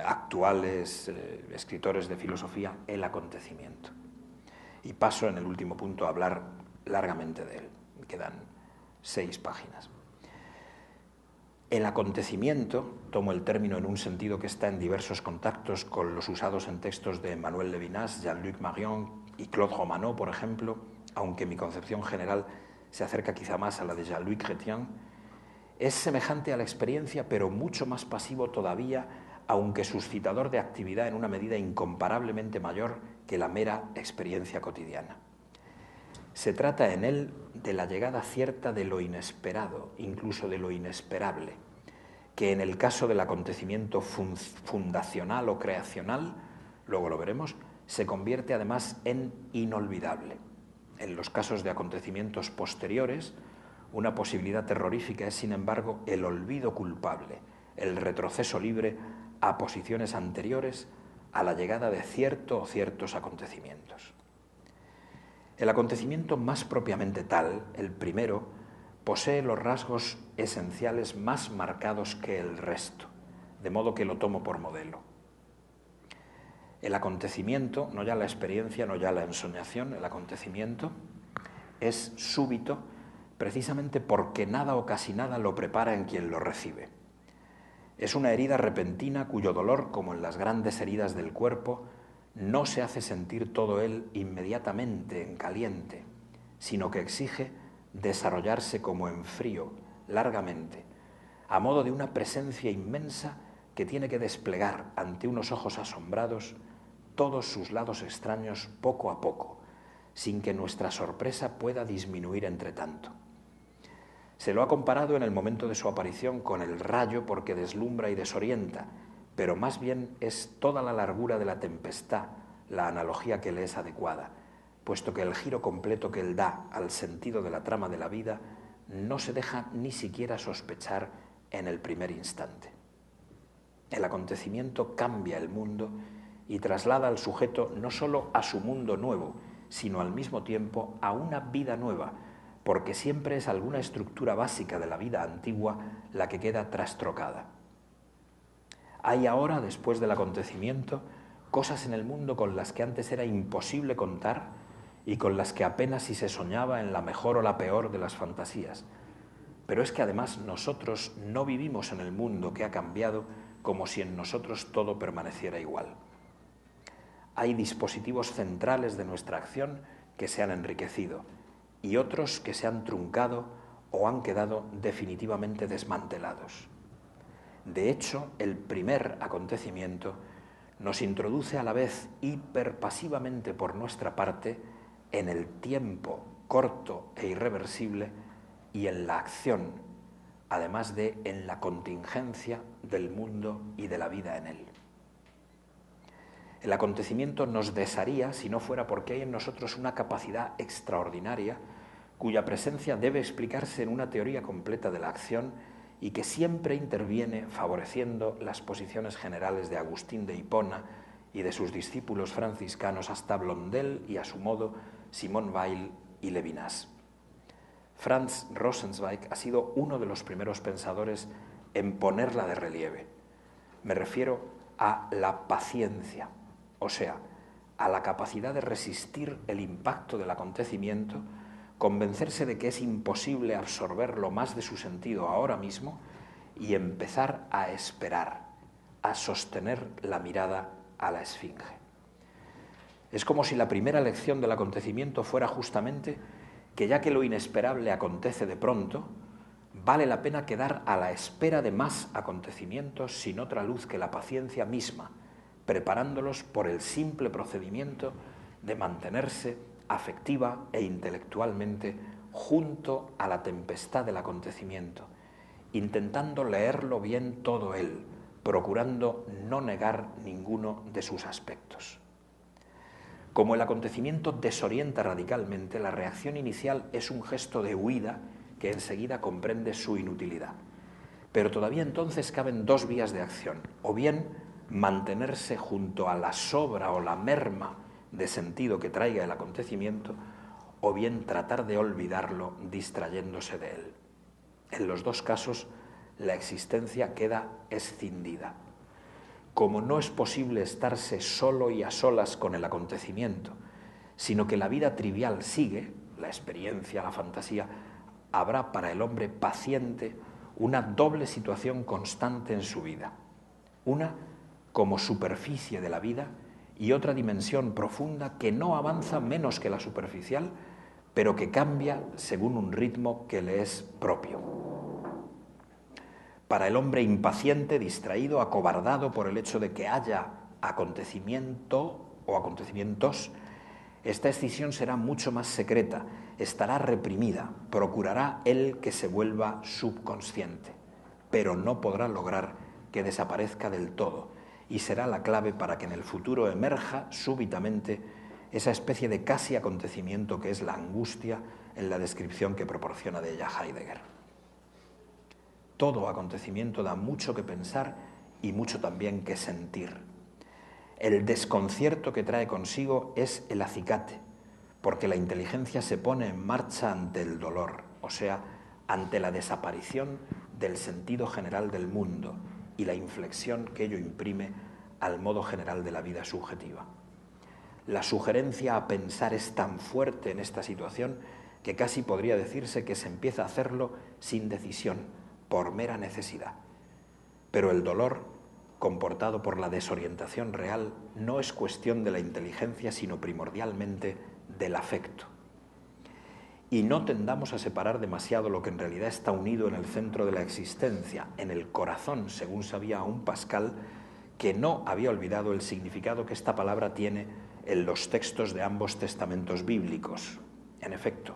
B: actuales escritores de filosofía, el acontecimiento. Y paso en el último punto a hablar largamente de él. Me quedan 6 páginas. El acontecimiento, tomo el término en un sentido que está en diversos contactos con los usados en textos de Emmanuel Levinas, Jean-Luc Marion y Claude Romanov, por ejemplo, aunque mi concepción general se acerca quizá más a la de Jean-Luc Chrétien, es semejante a la experiencia, pero mucho más pasivo todavía, aunque suscitador de actividad en una medida incomparablemente mayor que la mera experiencia cotidiana. Se trata en él de la llegada cierta de lo inesperado, incluso de lo inesperable, que en el caso del acontecimiento fundacional o creacional, luego lo veremos, se convierte además en inolvidable. En los casos de acontecimientos posteriores, una posibilidad terrorífica es, sin embargo, el olvido culpable, el retroceso libre a posiciones anteriores a la llegada de cierto o ciertos acontecimientos. El acontecimiento más propiamente tal, el primero, posee los rasgos esenciales más marcados que el resto, de modo que lo tomo por modelo. El acontecimiento, no ya la experiencia, no ya la ensoñación, el acontecimiento es súbito precisamente porque nada o casi nada lo prepara en quien lo recibe. Es una herida repentina cuyo dolor, como en las grandes heridas del cuerpo, no se hace sentir todo él inmediatamente en caliente, sino que exige desarrollarse como en frío, largamente, a modo de una presencia inmensa que tiene que desplegar ante unos ojos asombrados todos sus lados extraños poco a poco, sin que nuestra sorpresa pueda disminuir entre tanto. Se lo ha comparado en el momento de su aparición con el rayo porque deslumbra y desorienta, pero más bien es toda la largura de la tempestad la analogía que le es adecuada, puesto que el giro completo que él da al sentido de la trama de la vida no se deja ni siquiera sospechar en el primer instante. El acontecimiento cambia el mundo y traslada al sujeto no solo a su mundo nuevo, sino al mismo tiempo a una vida nueva, porque siempre es alguna estructura básica de la vida antigua la que queda trastrocada. Hay ahora, después del acontecimiento, cosas en el mundo con las que antes era imposible contar y con las que apenas si se soñaba en la mejor o la peor de las fantasías. Pero es que además nosotros no vivimos en el mundo que ha cambiado como si en nosotros todo permaneciera igual. Hay dispositivos centrales de nuestra acción que se han enriquecido y otros que se han truncado o han quedado definitivamente desmantelados. De hecho, el primer acontecimiento nos introduce a la vez hiperpasivamente por nuestra parte en el tiempo corto e irreversible y en la acción, además de en la contingencia del mundo y de la vida en él. El acontecimiento nos desharía si no fuera porque hay en nosotros una capacidad extraordinaria cuya presencia debe explicarse en una teoría completa de la acción y que siempre interviene favoreciendo las posiciones generales de Agustín de Hipona y de sus discípulos franciscanos hasta Blondel y, a su modo, Simone Weil y Levinas. Franz Rosenzweig ha sido uno de los primeros pensadores en ponerla de relieve. Me refiero a la paciencia, o sea, a la capacidad de resistir el impacto del acontecimiento, convencerse de que es imposible absorber lo más de su sentido ahora mismo y empezar a esperar, a sostener la mirada a la esfinge. Es como si la primera lección del acontecimiento fuera justamente que ya que lo inesperable acontece de pronto, vale la pena quedar a la espera de más acontecimientos sin otra luz que la paciencia misma, preparándolos por el simple procedimiento de mantenerse afectiva e intelectualmente junto a la tempestad del acontecimiento, intentando leerlo bien todo él, procurando no negar ninguno de sus aspectos. Como el acontecimiento desorienta radicalmente, la reacción inicial es un gesto de huida que enseguida comprende su inutilidad. Pero todavía entonces caben dos vías de acción, o bien mantenerse junto a la sobra o la merma de sentido que traiga el acontecimiento, o bien tratar de olvidarlo distrayéndose de él. En los dos casos, la existencia queda escindida. Como no es posible estarse solo y a solas con el acontecimiento, sino que la vida trivial sigue, la experiencia, la fantasía, habrá para el hombre paciente una doble situación constante en su vida. Una como superficie de la vida y otra dimensión profunda que no avanza menos que la superficial, pero que cambia según un ritmo que le es propio. Para el hombre impaciente, distraído, acobardado por el hecho de que haya acontecimiento o acontecimientos, esta escisión será mucho más secreta, estará reprimida, procurará él que se vuelva subconsciente, pero no podrá lograr que desaparezca del todo, y será la clave para que en el futuro emerja súbitamente esa especie de casi acontecimiento que es la angustia en la descripción que proporciona de ella Heidegger. Todo acontecimiento da mucho que pensar y mucho también que sentir. El desconcierto que trae consigo es el acicate, porque la inteligencia se pone en marcha ante el dolor, o sea, ante la desaparición del sentido general del mundo y la inflexión que ello imprime al modo general de la vida subjetiva. La sugerencia a pensar es tan fuerte en esta situación que casi podría decirse que se empieza a hacerlo sin decisión, por mera necesidad. Pero el dolor, comportado por la desorientación real, no es cuestión de la inteligencia, sino primordialmente del afecto. Y no tendamos a separar demasiado lo que en realidad está unido en el centro de la existencia, en el corazón, según sabía aún Pascal, que no había olvidado el significado que esta palabra tiene en los textos de ambos testamentos bíblicos. En efecto,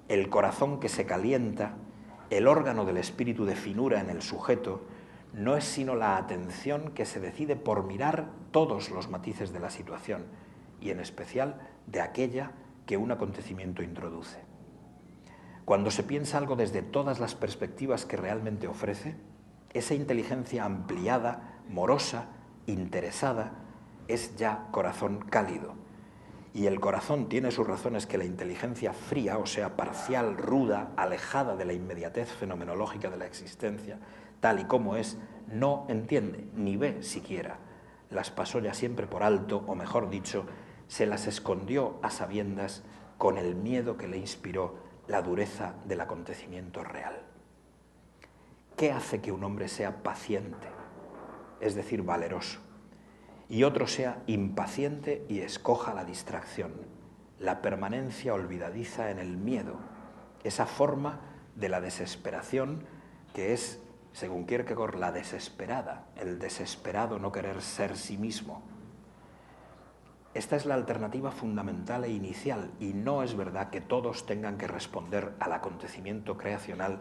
B: el corazón que se calienta, el órgano del espíritu de finura en el sujeto, no es sino la atención que se decide por mirar todos los matices de la situación, y en especial de aquella que un acontecimiento introduce. Cuando se piensa algo desde todas las perspectivas que realmente ofrece, esa inteligencia ampliada, morosa, interesada, es ya corazón cálido. Y el corazón tiene sus razones que la inteligencia fría, o sea, parcial, ruda, alejada de la inmediatez fenomenológica de la existencia, tal y como es, no entiende, ni ve siquiera. Las pasó ya siempre por alto, o mejor dicho, se las escondió a sabiendas con el miedo que le inspiró la dureza del acontecimiento real. ¿Qué hace que un hombre sea paciente, es decir, valeroso, y otro sea impaciente y escoja la distracción, la permanencia olvidadiza en el miedo, esa forma de la desesperación que es, según Kierkegaard, la desesperada, el desesperado no querer ser sí mismo? Esta es la alternativa fundamental e inicial, y no es verdad que todos tengan que responder al acontecimiento creacional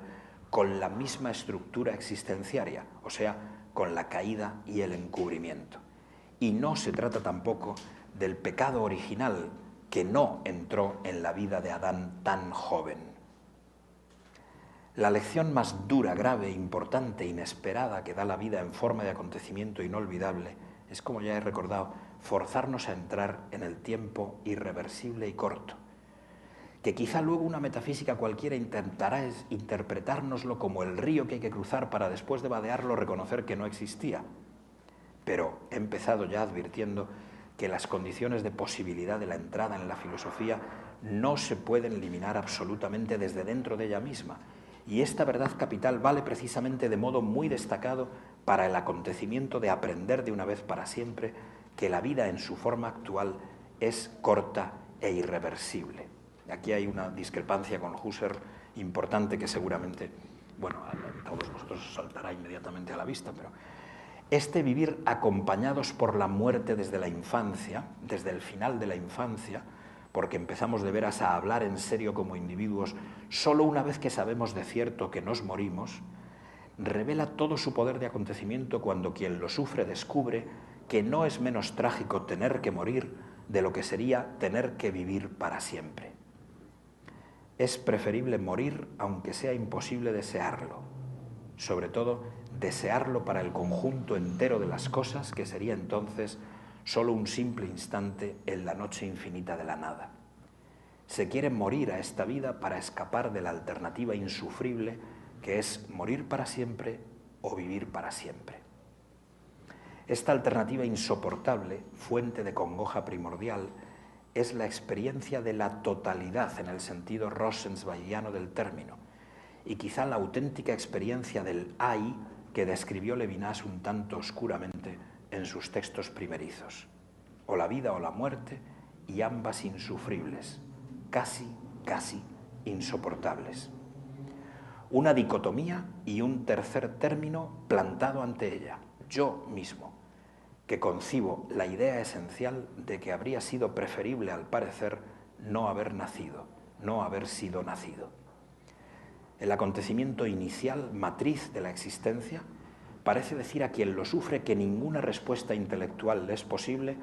B: con la misma estructura existenciaria, o sea, con la caída y el encubrimiento. Y no se trata tampoco del pecado original que no entró en la vida de Adán tan joven. La lección más dura, grave, importante, inesperada que da la vida en forma de acontecimiento inolvidable es, como ya he recordado, forzarnos a entrar en el tiempo irreversible y corto, que quizá luego una metafísica cualquiera intentará interpretárnoslo como el río que hay que cruzar para, después de vadearlo, reconocer que no existía. Pero he empezado ya advirtiendo que las condiciones de posibilidad de la entrada en la filosofía no se pueden eliminar absolutamente desde dentro de ella misma, y esta verdad capital vale precisamente de modo muy destacado para el acontecimiento de aprender de una vez para siempre que la vida en su forma actual es corta e irreversible. Aquí hay una discrepancia con Husserl importante que seguramente, bueno, a todos vosotros os saltará inmediatamente a la vista, pero este vivir acompañados por la muerte desde la infancia, desde el final de la infancia, porque empezamos de veras a hablar en serio como individuos solo una vez que sabemos de cierto que nos morimos, revela todo su poder de acontecimiento cuando quien lo sufre descubre que no es menos trágico tener que morir de lo que sería tener que vivir para siempre. Es preferible morir aunque sea imposible desearlo, sobre todo desearlo para el conjunto entero de las cosas, que sería entonces solo un simple instante en la noche infinita de la nada. Se quiere morir a esta vida para escapar de la alternativa insufrible que es morir para siempre o vivir para siempre. Esta alternativa insoportable, fuente de congoja primordial, es la experiencia de la totalidad en el sentido rosenzweiliano del término, y quizá la auténtica experiencia del hay que describió Levinas un tanto oscuramente en sus textos primerizos. O la vida o la muerte, y ambas insufribles, casi insoportables. Una dicotomía y un tercer término plantado ante ella, yo mismo, que concibo la idea esencial de que habría sido preferible, al parecer, no haber nacido, no haber sido nacido. El acontecimiento inicial, matriz de la existencia, parece decir a quien lo sufre que ninguna respuesta intelectual le es posible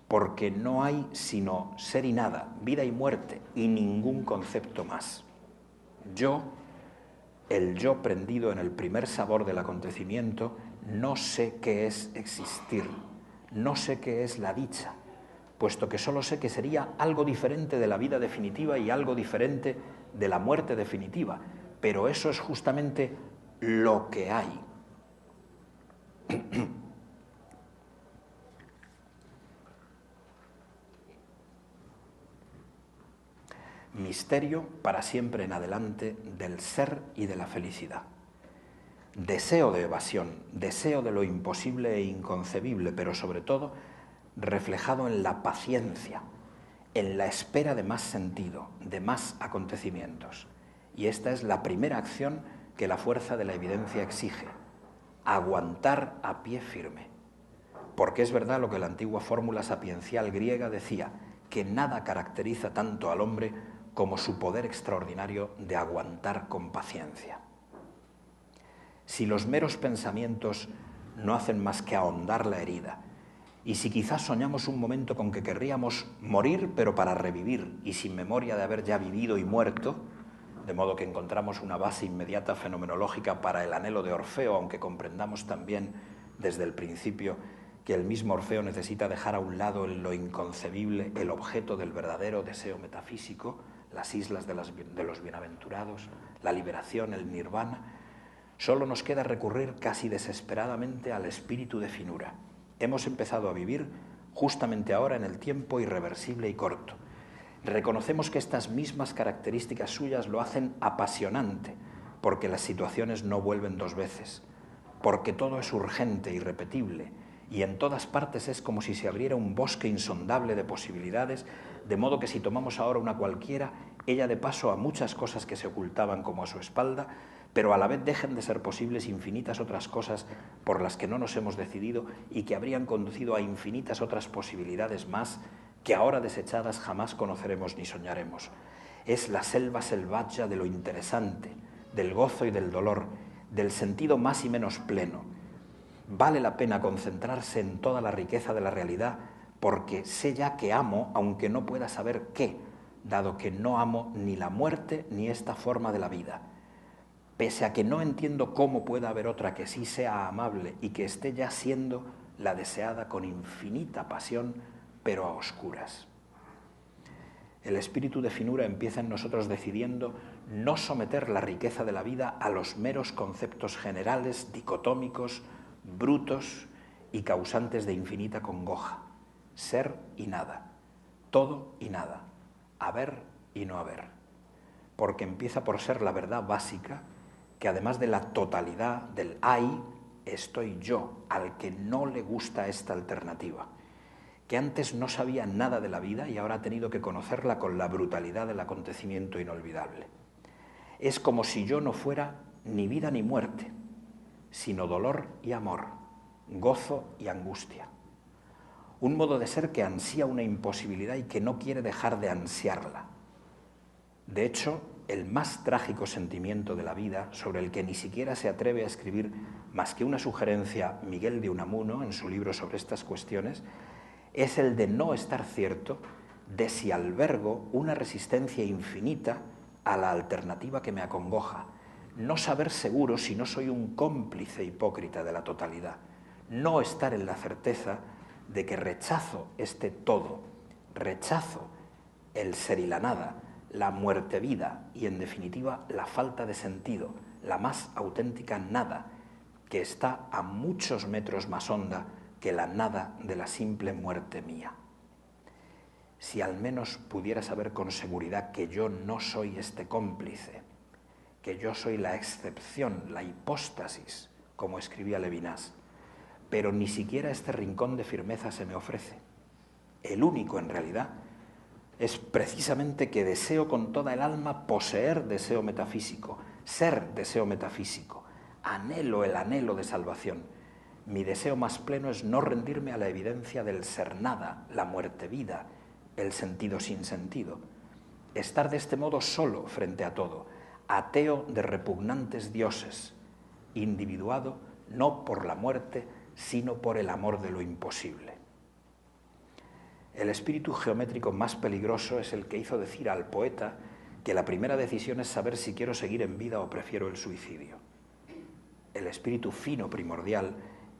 B: porque no hay sino ser y nada, vida y muerte, y ningún concepto más. Yo, el yo prendido en el primer sabor del acontecimiento, no sé qué es existir, no sé qué es la dicha, puesto que solo sé que sería algo diferente de la vida definitiva y algo diferente de la muerte definitiva, pero eso es justamente lo que hay. Misterio para siempre en adelante del ser y de la felicidad. Deseo de evasión, deseo de lo imposible e inconcebible, pero sobre todo reflejado en la paciencia, en la espera de más sentido, de más acontecimientos. Y esta es la primera acción que la fuerza de la evidencia exige: aguantar a pie firme. Porque es verdad lo que la antigua fórmula sapiencial griega decía, que nada caracteriza tanto al hombre como su poder extraordinario de aguantar con paciencia. Si los meros pensamientos no hacen más que ahondar la herida, y si quizás soñamos un momento con que querríamos morir pero para revivir y sin memoria de haber ya vivido y muerto, de modo que encontramos una base inmediata fenomenológica para el anhelo de Orfeo, aunque comprendamos también desde el principio que el mismo Orfeo necesita dejar a un lado en lo inconcebible el objeto del verdadero deseo metafísico, las islas de los bienaventurados, la liberación, el nirvana. Solo nos queda recurrir casi desesperadamente al espíritu de finura. Hemos empezado a vivir justamente ahora en el tiempo irreversible y corto. Reconocemos que estas mismas características suyas lo hacen apasionante, porque las situaciones no vuelven dos veces, porque todo es urgente, irrepetible, y en todas partes es como si se abriera un bosque insondable de posibilidades, de modo que si tomamos ahora una cualquiera, ella dé paso a muchas cosas que se ocultaban como a su espalda, pero a la vez dejen de ser posibles infinitas otras cosas por las que no nos hemos decidido y que habrían conducido a infinitas otras posibilidades más que ahora desechadas jamás conoceremos ni soñaremos. Es la selva selvaggia de lo interesante, del gozo y del dolor, del sentido más y menos pleno. Vale la pena concentrarse en toda la riqueza de la realidad porque sé ya que amo aunque no pueda saber qué, dado que no amo ni la muerte ni esta forma de la vida. Pese a que no entiendo cómo pueda haber otra que sí sea amable y que esté ya siendo la deseada con infinita pasión, pero a oscuras. El espíritu de finura empieza en nosotros decidiendo no someter la riqueza de la vida a los meros conceptos generales, dicotómicos, brutos y causantes de infinita congoja. Ser y nada, todo y nada, haber y no haber. Porque empieza por ser la verdad básica, que además de la totalidad del hay, estoy yo, al que no le gusta esta alternativa, que antes no sabía nada de la vida y ahora ha tenido que conocerla con la brutalidad del acontecimiento inolvidable. Es como si yo no fuera ni vida ni muerte, sino dolor y amor, gozo y angustia. Un modo de ser que ansía una imposibilidad y que no quiere dejar de ansiarla. De hecho, el más trágico sentimiento de la vida, sobre el que ni siquiera se atreve a escribir más que una sugerencia Miguel de Unamuno en su libro sobre estas cuestiones, es el de no estar cierto de si albergo una resistencia infinita a la alternativa que me acongoja, no saber seguro si no soy un cómplice hipócrita de la totalidad, no estar en la certeza de que rechazo este todo, rechazo el ser y la nada, la muerte-vida y, en definitiva, la falta de sentido, la más auténtica nada, que está a muchos metros más honda que la nada de la simple muerte mía. Si al menos pudiera saber con seguridad que yo no soy este cómplice, que yo soy la excepción, la hipóstasis, como escribía Levinas, pero ni siquiera este rincón de firmeza se me ofrece. El único, en realidad, es precisamente que deseo con toda el alma poseer deseo metafísico, ser deseo metafísico, anhelo el anhelo de salvación. Mi deseo más pleno es no rendirme a la evidencia del ser nada, la muerte-vida, el sentido sin sentido. Estar de este modo solo frente a todo, ateo de repugnantes dioses, individuado no por la muerte, sino por el amor de lo imposible. El espíritu geométrico más peligroso es el que hizo decir al poeta que la primera decisión es saber si quiero seguir en vida o prefiero el suicidio. El espíritu fino primordial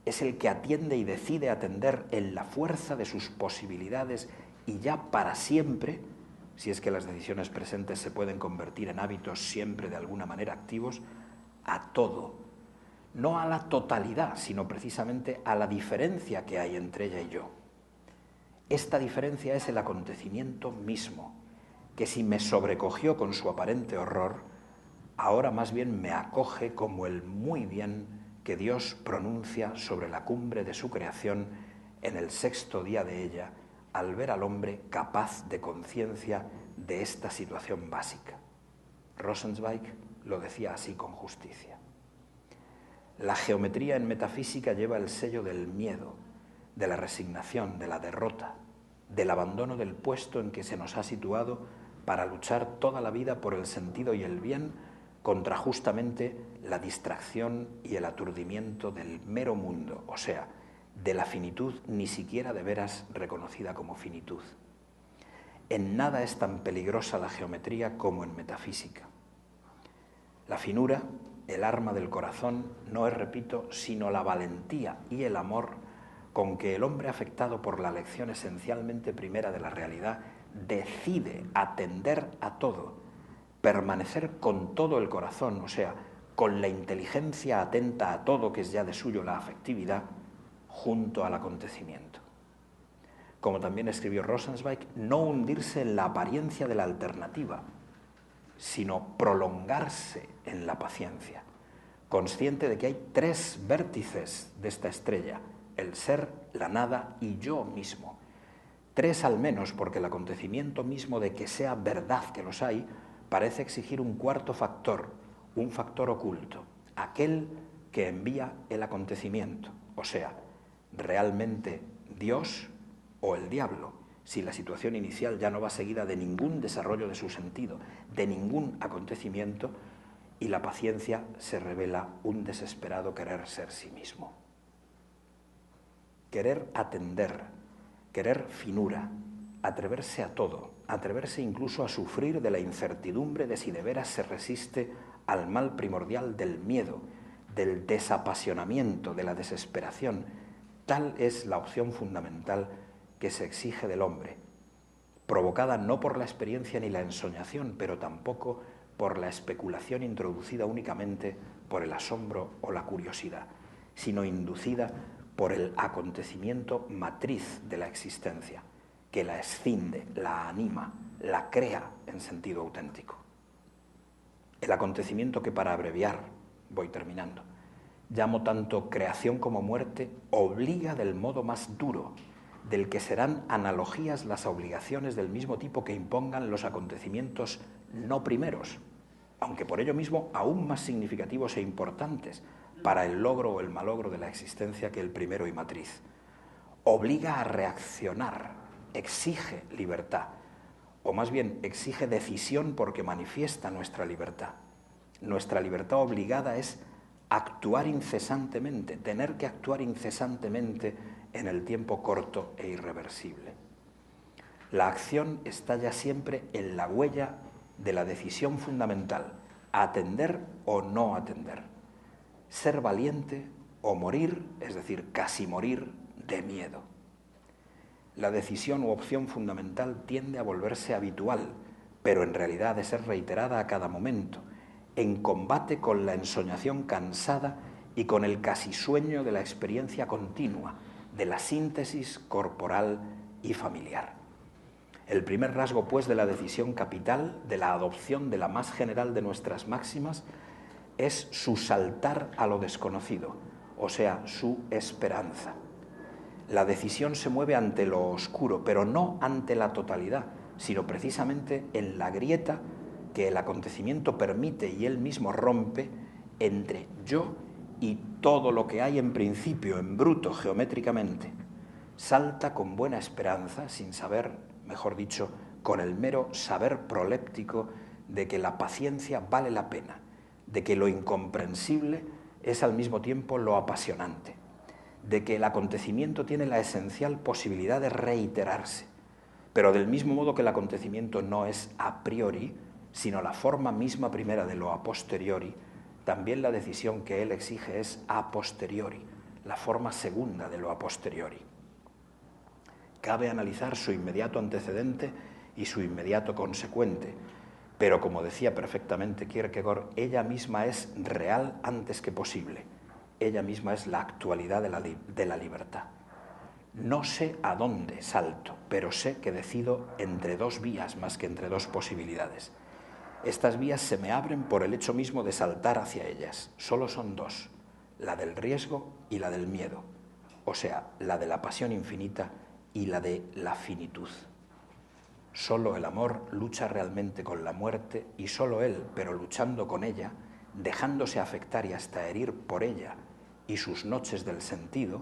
B: es el que atiende y decide atender en la fuerza de sus posibilidades y ya para siempre, si es que las decisiones presentes se pueden convertir en hábitos siempre de alguna manera activos, a todo. No a la totalidad, sino precisamente a la diferencia que hay entre ella y yo. Esta diferencia es el acontecimiento mismo, que si me sobrecogió con su aparente horror, ahora más bien me acoge como el muy bien que Dios pronuncia sobre la cumbre de su creación en el sexto día de ella, al ver al hombre capaz de conciencia de esta situación básica. Rosenzweig lo decía así con justicia. La geometría en metafísica lleva el sello del miedo, de la resignación, de la derrota, del abandono del puesto en que se nos ha situado para luchar toda la vida por el sentido y el bien contra justamente la distracción y el aturdimiento del mero mundo, o sea, de la finitud ni siquiera de veras reconocida como finitud. En nada es tan peligrosa la geometría como en metafísica. La finura, el arma del corazón, no es, repito, sino la valentía y el amor con que el hombre afectado por la lección esencialmente primera de la realidad decide atender a todo, permanecer con todo el corazón, o sea, con la inteligencia atenta a todo, que es ya de suyo la afectividad, junto al acontecimiento. Como también escribió Rosenzweig, no hundirse en la apariencia de la alternativa, sino prolongarse en la paciencia, consciente de que hay tres vértices de esta estrella, el ser, la nada y yo mismo. Tres al menos, porque el acontecimiento mismo de que sea verdad que los hay, parece exigir un cuarto factor, un factor oculto, aquel que envía el acontecimiento, o sea, realmente Dios o el diablo, si la situación inicial ya no va seguida de ningún desarrollo de su sentido, de ningún acontecimiento, y la paciencia se revela un desesperado querer ser sí mismo. Querer atender, querer finura, atreverse a todo, atreverse incluso a sufrir de la incertidumbre de si de veras se resiste al mal primordial del miedo, del desapasionamiento, de la desesperación. Tal es la opción fundamental que se exige del hombre, provocada no por la experiencia ni la ensoñación, pero tampoco por la especulación introducida únicamente por el asombro o la curiosidad, sino inducida por el acontecimiento matriz de la existencia, que la escinde, la anima, la crea en sentido auténtico. El acontecimiento que, para abreviar, voy terminando, llamo tanto creación como muerte, obliga del modo más duro, del que serán analogías las obligaciones del mismo tipo que impongan los acontecimientos no primeros, aunque por ello mismo aún más significativos e importantes para el logro o el malogro de la existencia que el primero y matriz. Obliga a reaccionar, exige libertad, o más bien exige decisión porque manifiesta nuestra libertad. Nuestra libertad obligada es actuar incesantemente, tener que actuar incesantemente en el tiempo corto e irreversible. La acción está ya siempre en la huella de la decisión fundamental, atender o no atender, ser valiente o morir, es decir, casi morir de miedo. La decisión u opción fundamental tiende a volverse habitual, pero en realidad ha de ser reiterada a cada momento, en combate con la ensoñación cansada y con el casi sueño de la experiencia continua, de la síntesis corporal y familiar. El primer rasgo, pues, de la decisión capital, de la adopción de la más general de nuestras máximas, es su saltar a lo desconocido, o sea, su esperanza. La decisión se mueve ante lo oscuro, pero no ante la totalidad, sino precisamente en la grieta que el acontecimiento permite y él mismo rompe entre yo y todo lo que hay en principio, en bruto, geométricamente. Salta con buena esperanza, sin saber, mejor dicho, con el mero saber proléptico de que la paciencia vale la pena, de que lo incomprensible es al mismo tiempo lo apasionante, de que el acontecimiento tiene la esencial posibilidad de reiterarse, pero del mismo modo que el acontecimiento no es a priori, sino la forma misma primera de lo a posteriori, también la decisión que él exige es a posteriori, la forma segunda de lo a posteriori. Cabe analizar su inmediato antecedente y su inmediato consecuente, pero como decía perfectamente Kierkegaard, ella misma es real antes que posible, ella misma es la actualidad de la libertad. No sé a dónde salto, pero sé que decido entre dos vías más que entre dos posibilidades. Estas vías se me abren por el hecho mismo de saltar hacia ellas. Solo son dos, la del riesgo y la del miedo, o sea, la de la pasión infinita y la de la finitud. Solo el amor lucha realmente con la muerte y solo él, pero luchando con ella, dejándose afectar y hasta herir por ella y sus noches del sentido,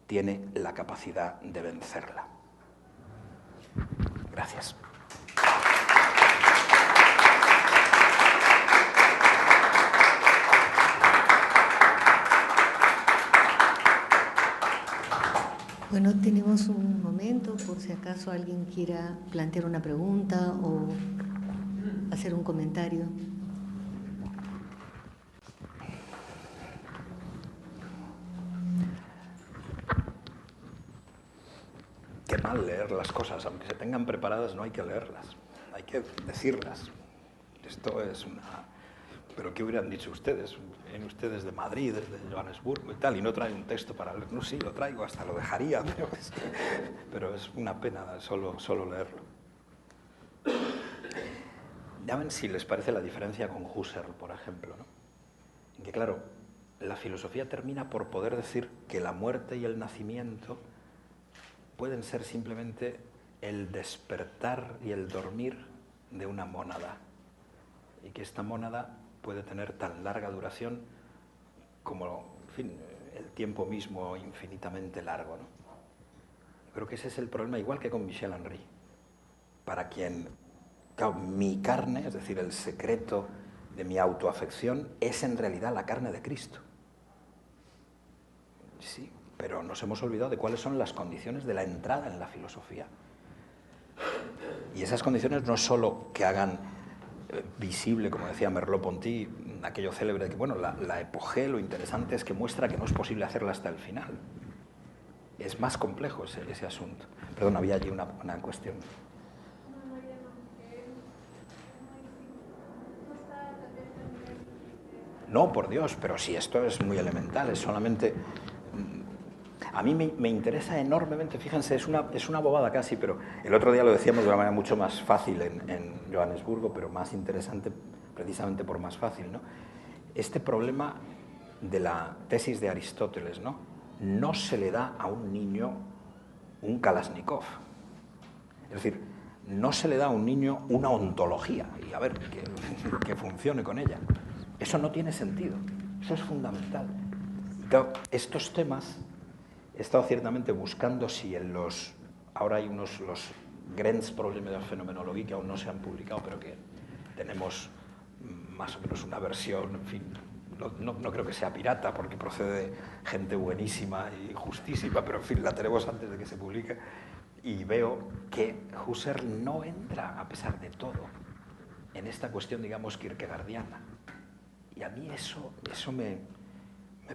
B: tiene la capacidad de vencerla. Gracias.
A: Bueno, tenemos un momento por si acaso alguien quiera plantear una pregunta o hacer un comentario.
B: Qué mal leer las cosas, aunque se tengan preparadas no hay que leerlas, hay que decirlas. Esto es una... ¿Pero qué hubieran dicho ustedes? Vienen ustedes de Madrid, desde Johannesburgo y tal, y no traen un texto para leer. No, sí, lo traigo, hasta lo dejaría, pero es una pena solo leerlo. Ya ven si les parece la diferencia con Husserl, por ejemplo, ¿no? En que, claro, la filosofía termina por poder decir que la muerte y el nacimiento pueden ser simplemente el despertar y el dormir de una mónada, y que esta mónada puede tener tan larga duración como, en fin, el tiempo mismo infinitamente largo, ¿no? Creo que ese es el problema, igual que con Michel Henry, para quien, claro, mi carne, es decir, el secreto de mi autoafección, es en realidad la carne de Cristo. Sí, pero nos hemos olvidado de cuáles son las condiciones de la entrada en la filosofía. Y esas condiciones no es solo que hagan visible, como decía Merleau-Ponty, aquello célebre de que, bueno, la epogée, lo interesante es que muestra que no es posible hacerla hasta el final. Es más complejo ese asunto. Perdón, había allí una cuestión. No, por Dios, pero si esto es muy elemental, es solamente... A mí me interesa enormemente, fíjense, es una bobada casi, pero el otro día lo decíamos de una manera mucho más fácil en Johannesburgo, pero más interesante precisamente por más fácil, ¿no? Este problema de la tesis de Aristóteles, ¿no? No se le da a un niño un Kalashnikov. Es decir, no se le da a un niño una ontología y a ver que funcione con ella. Eso no tiene sentido, eso es fundamental. Claro, estos temas he estado ciertamente buscando si en los... Ahora hay los grandes problemas de la fenomenología que aún no se han publicado, pero que tenemos más o menos una versión, en fin, no creo que sea pirata porque procede de gente buenísima y justísima, pero en fin, la tenemos antes de que se publique. Y veo que Husserl no entra, a pesar de todo, en esta cuestión, digamos, kierkegaardiana. Y a mí eso me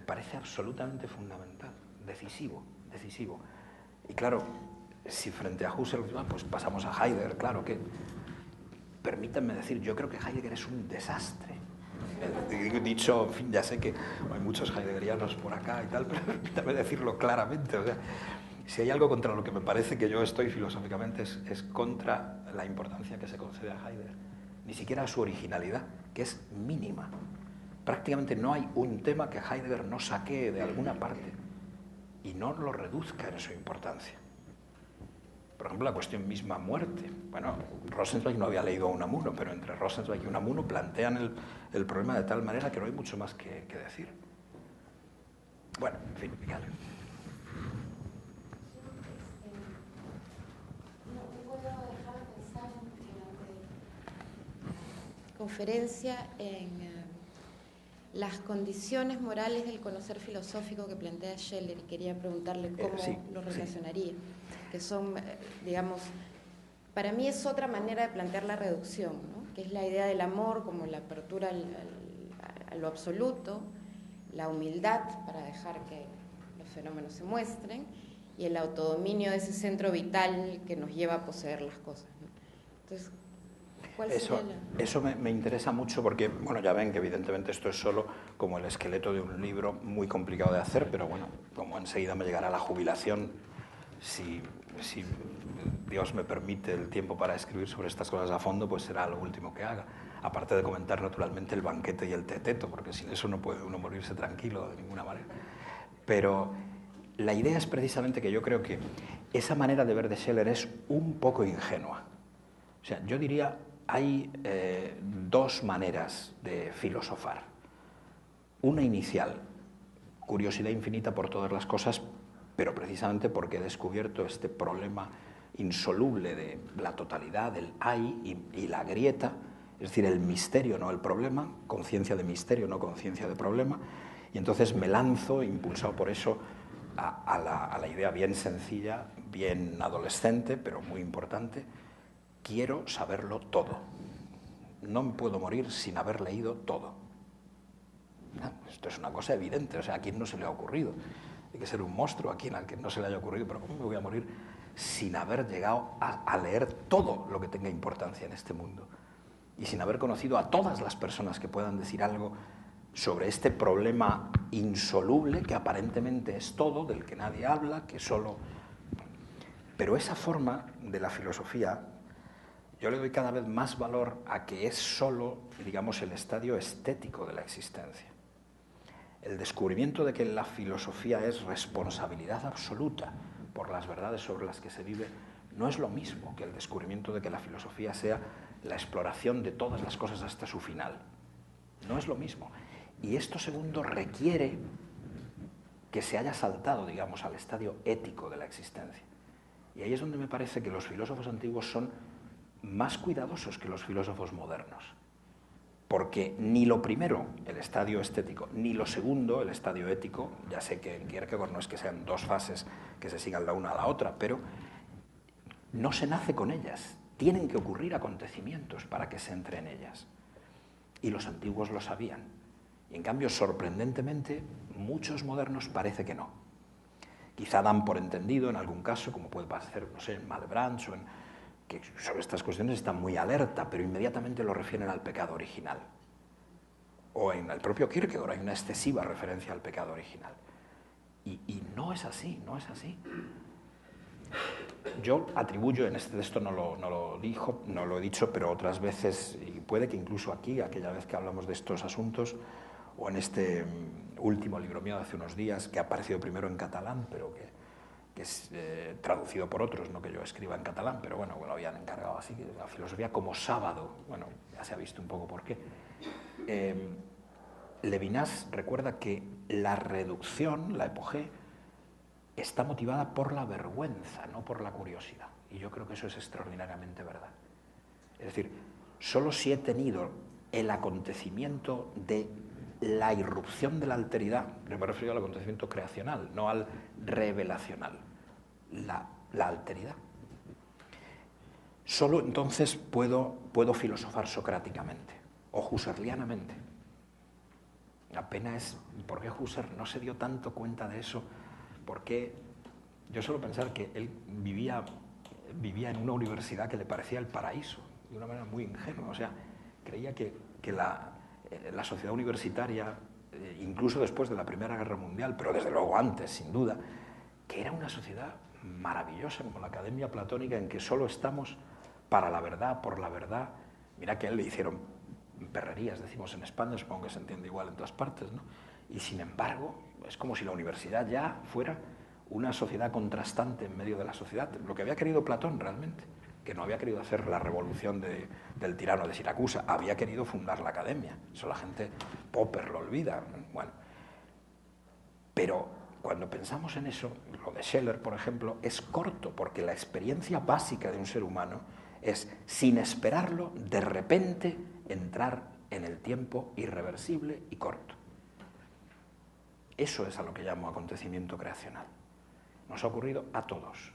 B: parece absolutamente fundamental, decisivo. Y claro, si frente a Husserl, pues pasamos a Heidegger, claro que... Permítanme decir, yo creo que Heidegger es un desastre. Dicho, en fin, ya sé que hay muchos heideggerianos por acá y tal, pero permítanme decirlo claramente. O sea, si hay algo contra lo que me parece que yo estoy filosóficamente es contra la importancia que se concede a Heidegger. Ni siquiera a su originalidad, que es mínima. Prácticamente no hay un tema que Heidegger no saquee de alguna parte y no lo reduzca en su importancia. Por ejemplo, la cuestión misma muerte. Bueno, Rosenzweig no había leído a Unamuno, pero entre Rosenzweig y Unamuno plantean el problema de tal manera que no hay mucho más que decir. Bueno, en fin, fíjate.
C: No puedo dejar de pensar durante la conferencia en las condiciones morales del conocer filosófico que plantea Scheller, y quería preguntarle cómo lo relacionaría. Sí. Que son, digamos, para mí es otra manera de plantear la reducción, ¿no? Que es la idea del amor como la apertura a lo absoluto, la humildad para dejar que los fenómenos se muestren y el autodominio de ese centro vital que nos lleva a poseer las cosas, ¿no? Entonces, ¿cuál sería
B: eso me interesa mucho porque, bueno, ya ven que evidentemente esto es solo como el esqueleto de un libro muy complicado de hacer, pero bueno, como enseguida me llegará la jubilación, si Dios me permite el tiempo para escribir sobre estas cosas a fondo, pues será lo último que haga. Aparte de comentar naturalmente el banquete y el teteto, porque sin eso no puede uno morirse tranquilo de ninguna manera. Pero la idea es precisamente que yo creo que esa manera de ver de Scheller es un poco ingenua. O sea, yo diría, hay dos maneras de filosofar. Una inicial, curiosidad infinita por todas las cosas, pero precisamente porque he descubierto este problema insoluble de la totalidad, del hay y la grieta, es decir, el misterio, no el problema, conciencia de misterio, no conciencia de problema, y entonces me lanzo, impulsado por eso, a la idea bien sencilla, bien adolescente, pero muy importante: quiero saberlo todo. No me puedo morir sin haber leído todo. Esto es una cosa evidente, o sea, ¿a quién no se le ha ocurrido? Hay que ser un monstruo a quien no se le haya ocurrido, pero ¿cómo me voy a morir sin haber llegado a leer todo lo que tenga importancia en este mundo? Y sin haber conocido a todas las personas que puedan decir algo sobre este problema insoluble que aparentemente es todo, del que nadie habla, que solo... Pero esa forma de la filosofía, Yo le doy cada vez más valor a que es solo, digamos, el estadio estético de la existencia. El descubrimiento de que la filosofía es responsabilidad absoluta por las verdades sobre las que se vive no es lo mismo que el descubrimiento de que la filosofía sea la exploración de todas las cosas hasta su final. No es lo mismo. Y esto segundo requiere que se haya saltado, digamos, al estadio ético de la existencia. Y ahí es donde me parece que los filósofos antiguos son más cuidadosos que los filósofos modernos. Porque ni lo primero, el estadio estético, ni lo segundo, el estadio ético, ya sé que en Kierkegaard no es que sean dos fases que se sigan la una a la otra, pero no se nace con ellas. Tienen que ocurrir acontecimientos para que se entre en ellas. Y los antiguos lo sabían. Y en cambio, sorprendentemente, muchos modernos parece que no. Quizá dan por entendido en algún caso, como puede parecer, no sé, en Malebranche o en... que sobre estas cuestiones están muy alerta, pero inmediatamente lo refieren al pecado original. O en el propio Kierkegaard hay una excesiva referencia al pecado original. Y no es así, no es así. Yo atribuyo, en este texto no lo he dicho, pero otras veces, y puede que incluso aquí, aquella vez que hablamos de estos asuntos, o en este último libro mío de hace unos días, que ha aparecido primero en catalán, pero que es traducido por otros, no que yo escriba en catalán, pero bueno, lo habían encargado así, la filosofía como sábado, bueno, ya se ha visto un poco por qué. Levinas recuerda que la reducción, la epogé, está motivada por la vergüenza, no por la curiosidad, y yo creo que eso es extraordinariamente verdad. Es decir, solo si he tenido el acontecimiento de la irrupción de la alteridad, me refiero al acontecimiento creacional, no al revelacional, la alteridad. Solo entonces puedo filosofar socráticamente o husserlianamente. La pena es, ¿por qué Husserl no se dio tanto cuenta de eso? Porque yo suelo pensar que él vivía en una universidad que le parecía el paraíso, de una manera muy ingenua. O sea, creía que la sociedad universitaria, incluso después de la Primera Guerra Mundial, pero desde luego antes, sin duda, que era una sociedad maravillosa, como la Academia Platónica, en que solo estamos para la verdad, por la verdad. Mira que a él le hicieron perrerías, decimos en España, supongo que se entiende igual en todas partes, ¿no? Y sin embargo, es como si la universidad ya fuera una sociedad contrastante en medio de la sociedad, lo que había querido Platón realmente, que no había querido hacer la revolución del tirano de Siracusa, había querido fundar la academia. Eso la gente, Popper lo olvida. Bueno, pero cuando pensamos en eso, lo de Scheller, por ejemplo, es corto, porque la experiencia básica de un ser humano es, sin esperarlo, de repente entrar en el tiempo irreversible y corto. Eso es a lo que llamo acontecimiento creacional. Nos ha ocurrido a todos.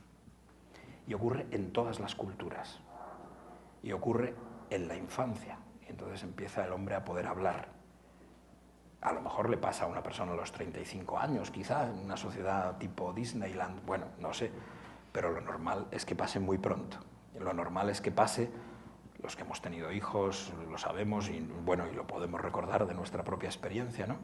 B: Y ocurre en todas las culturas. Y ocurre en la infancia. Y entonces empieza el hombre a poder hablar. A lo mejor le pasa a una persona a los 35 años, quizá, en una sociedad tipo Disneyland, bueno, no sé. Pero lo normal es que pase muy pronto. Lo normal es que pase, los que hemos tenido hijos, lo sabemos, y bueno, y lo podemos recordar de nuestra propia experiencia, ¿no?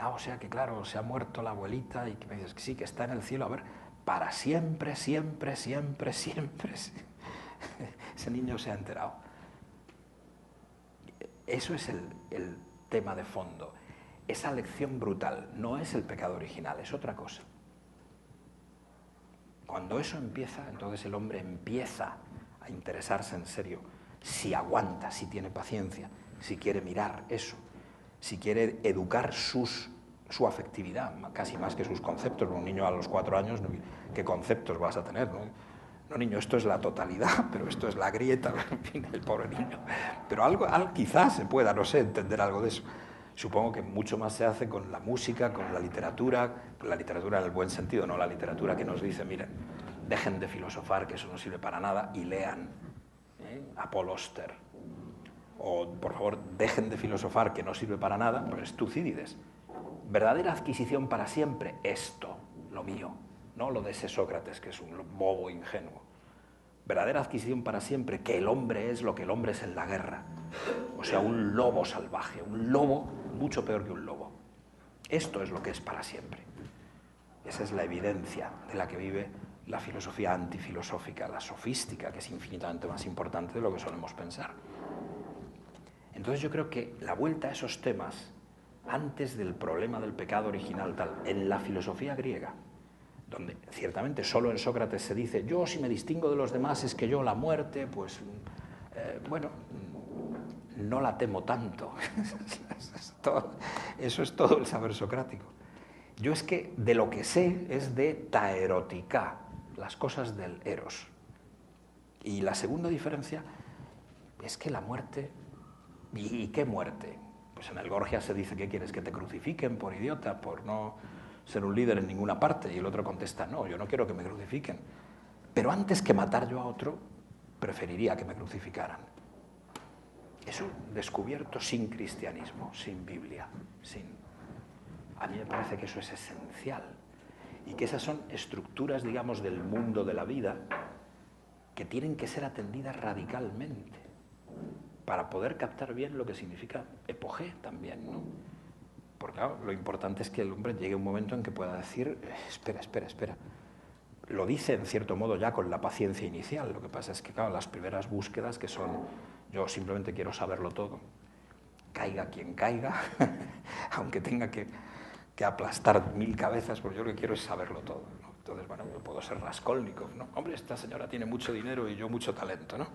B: O sea que claro, se ha muerto la abuelita y que me dices que sí, que está en el cielo, a ver, para siempre, siempre, siempre, siempre. Ese niño se ha enterado. Eso es el tema de fondo. Esa lección brutal no es el pecado original, es otra cosa. Cuando eso empieza, entonces el hombre empieza a interesarse en serio, si aguanta, si tiene paciencia, si quiere mirar eso, si quiere educar su afectividad, casi más que sus conceptos. Un niño a los 4 años, ¿qué conceptos vas a tener? No, niño, esto es la totalidad, pero esto es la grieta, en fin, el pobre niño. Pero algo quizás se pueda, no sé, entender algo de eso. Supongo que mucho más se hace con la música, con la literatura en el buen sentido, no la literatura que nos dice, miren, dejen de filosofar, que eso no sirve para nada, y lean a Paul Auster. O, por favor, dejen de filosofar, que no sirve para nada, pues Tucídides. Verdadera adquisición para siempre, esto, lo mío, no lo de ese Sócrates, que es un bobo ingenuo. Verdadera adquisición para siempre, que el hombre es lo que el hombre es en la guerra. O sea, un lobo salvaje, un lobo mucho peor que un lobo. Esto es lo que es para siempre. Esa es la evidencia de la que vive la filosofía antifilosófica, la sofística, que es infinitamente más importante de lo que solemos pensar. Entonces yo creo que la vuelta a esos temas, antes del problema del pecado original, tal, en la filosofía griega, donde ciertamente solo en Sócrates se dice, yo si me distingo de los demás es que yo la muerte, pues, bueno, no la temo tanto. Eso es todo el saber socrático. Yo es que de lo que sé es de taerotica, las cosas del eros. Y la segunda diferencia es que la muerte, ¿y qué muerte? Pues en el Gorgias se dice, ¿qué quieres? ¿Que te crucifiquen por idiota, por no ser un líder en ninguna parte? Y el otro contesta, no, yo no quiero que me crucifiquen. Pero antes que matar yo a otro, preferiría que me crucificaran. Eso descubierto sin cristianismo, sin Biblia, sin... A mí me parece que eso es esencial y que esas son estructuras, digamos, del mundo de la vida que tienen que ser atendidas radicalmente para poder captar bien lo que significa epogé también, ¿no? Porque claro, lo importante es que el hombre llegue a un momento en que pueda decir, espera. Lo dice en cierto modo ya con la paciencia inicial, lo que pasa es que claro, las primeras búsquedas que son, yo simplemente quiero saberlo todo, caiga quien caiga, aunque tenga que aplastar 1000 cabezas, porque yo lo que quiero es saberlo todo, ¿no? Entonces, bueno, yo puedo ser Raskolnikov, ¿no? Hombre, esta señora tiene mucho dinero y yo mucho talento, ¿no?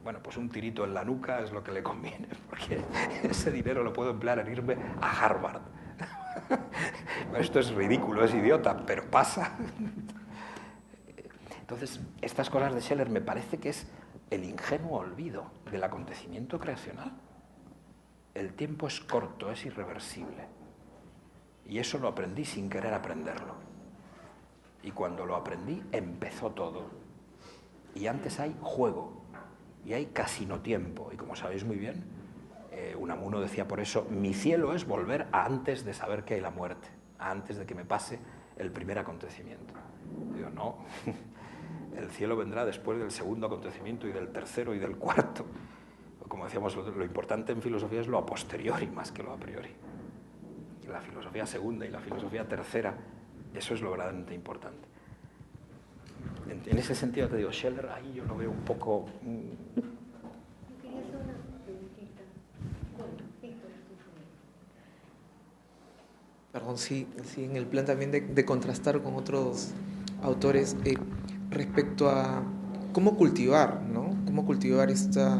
B: Bueno, pues un tirito en la nuca es lo que le conviene, porque ese dinero lo puedo emplear en irme a Harvard. Esto es ridículo, es idiota, pero pasa. Entonces, estas cosas de Scheler me parece que es el ingenuo olvido del acontecimiento creacional. El tiempo es corto, es irreversible. Y eso lo aprendí sin querer aprenderlo. Y cuando lo aprendí, empezó todo. Y antes hay juego, y hay casino tiempo. Y como sabéis muy bien, Unamuno decía por eso, mi cielo es volver a antes de saber que hay la muerte, a antes de que me pase el primer acontecimiento. Digo, no, el cielo vendrá después del segundo acontecimiento y del tercero y del cuarto. Como decíamos, lo importante en filosofía es lo a posteriori más que lo a priori. La filosofía segunda y la filosofía tercera, eso es lo verdaderamente importante. En ese sentido te digo, Scheler ahí yo lo veo un poco...
A: Quería hacer una preguntita. Bueno, Víctor,
D: Perdón, sí, en el plan también de contrastar con otros autores respecto a cómo cultivar, ¿no? Cómo cultivar esta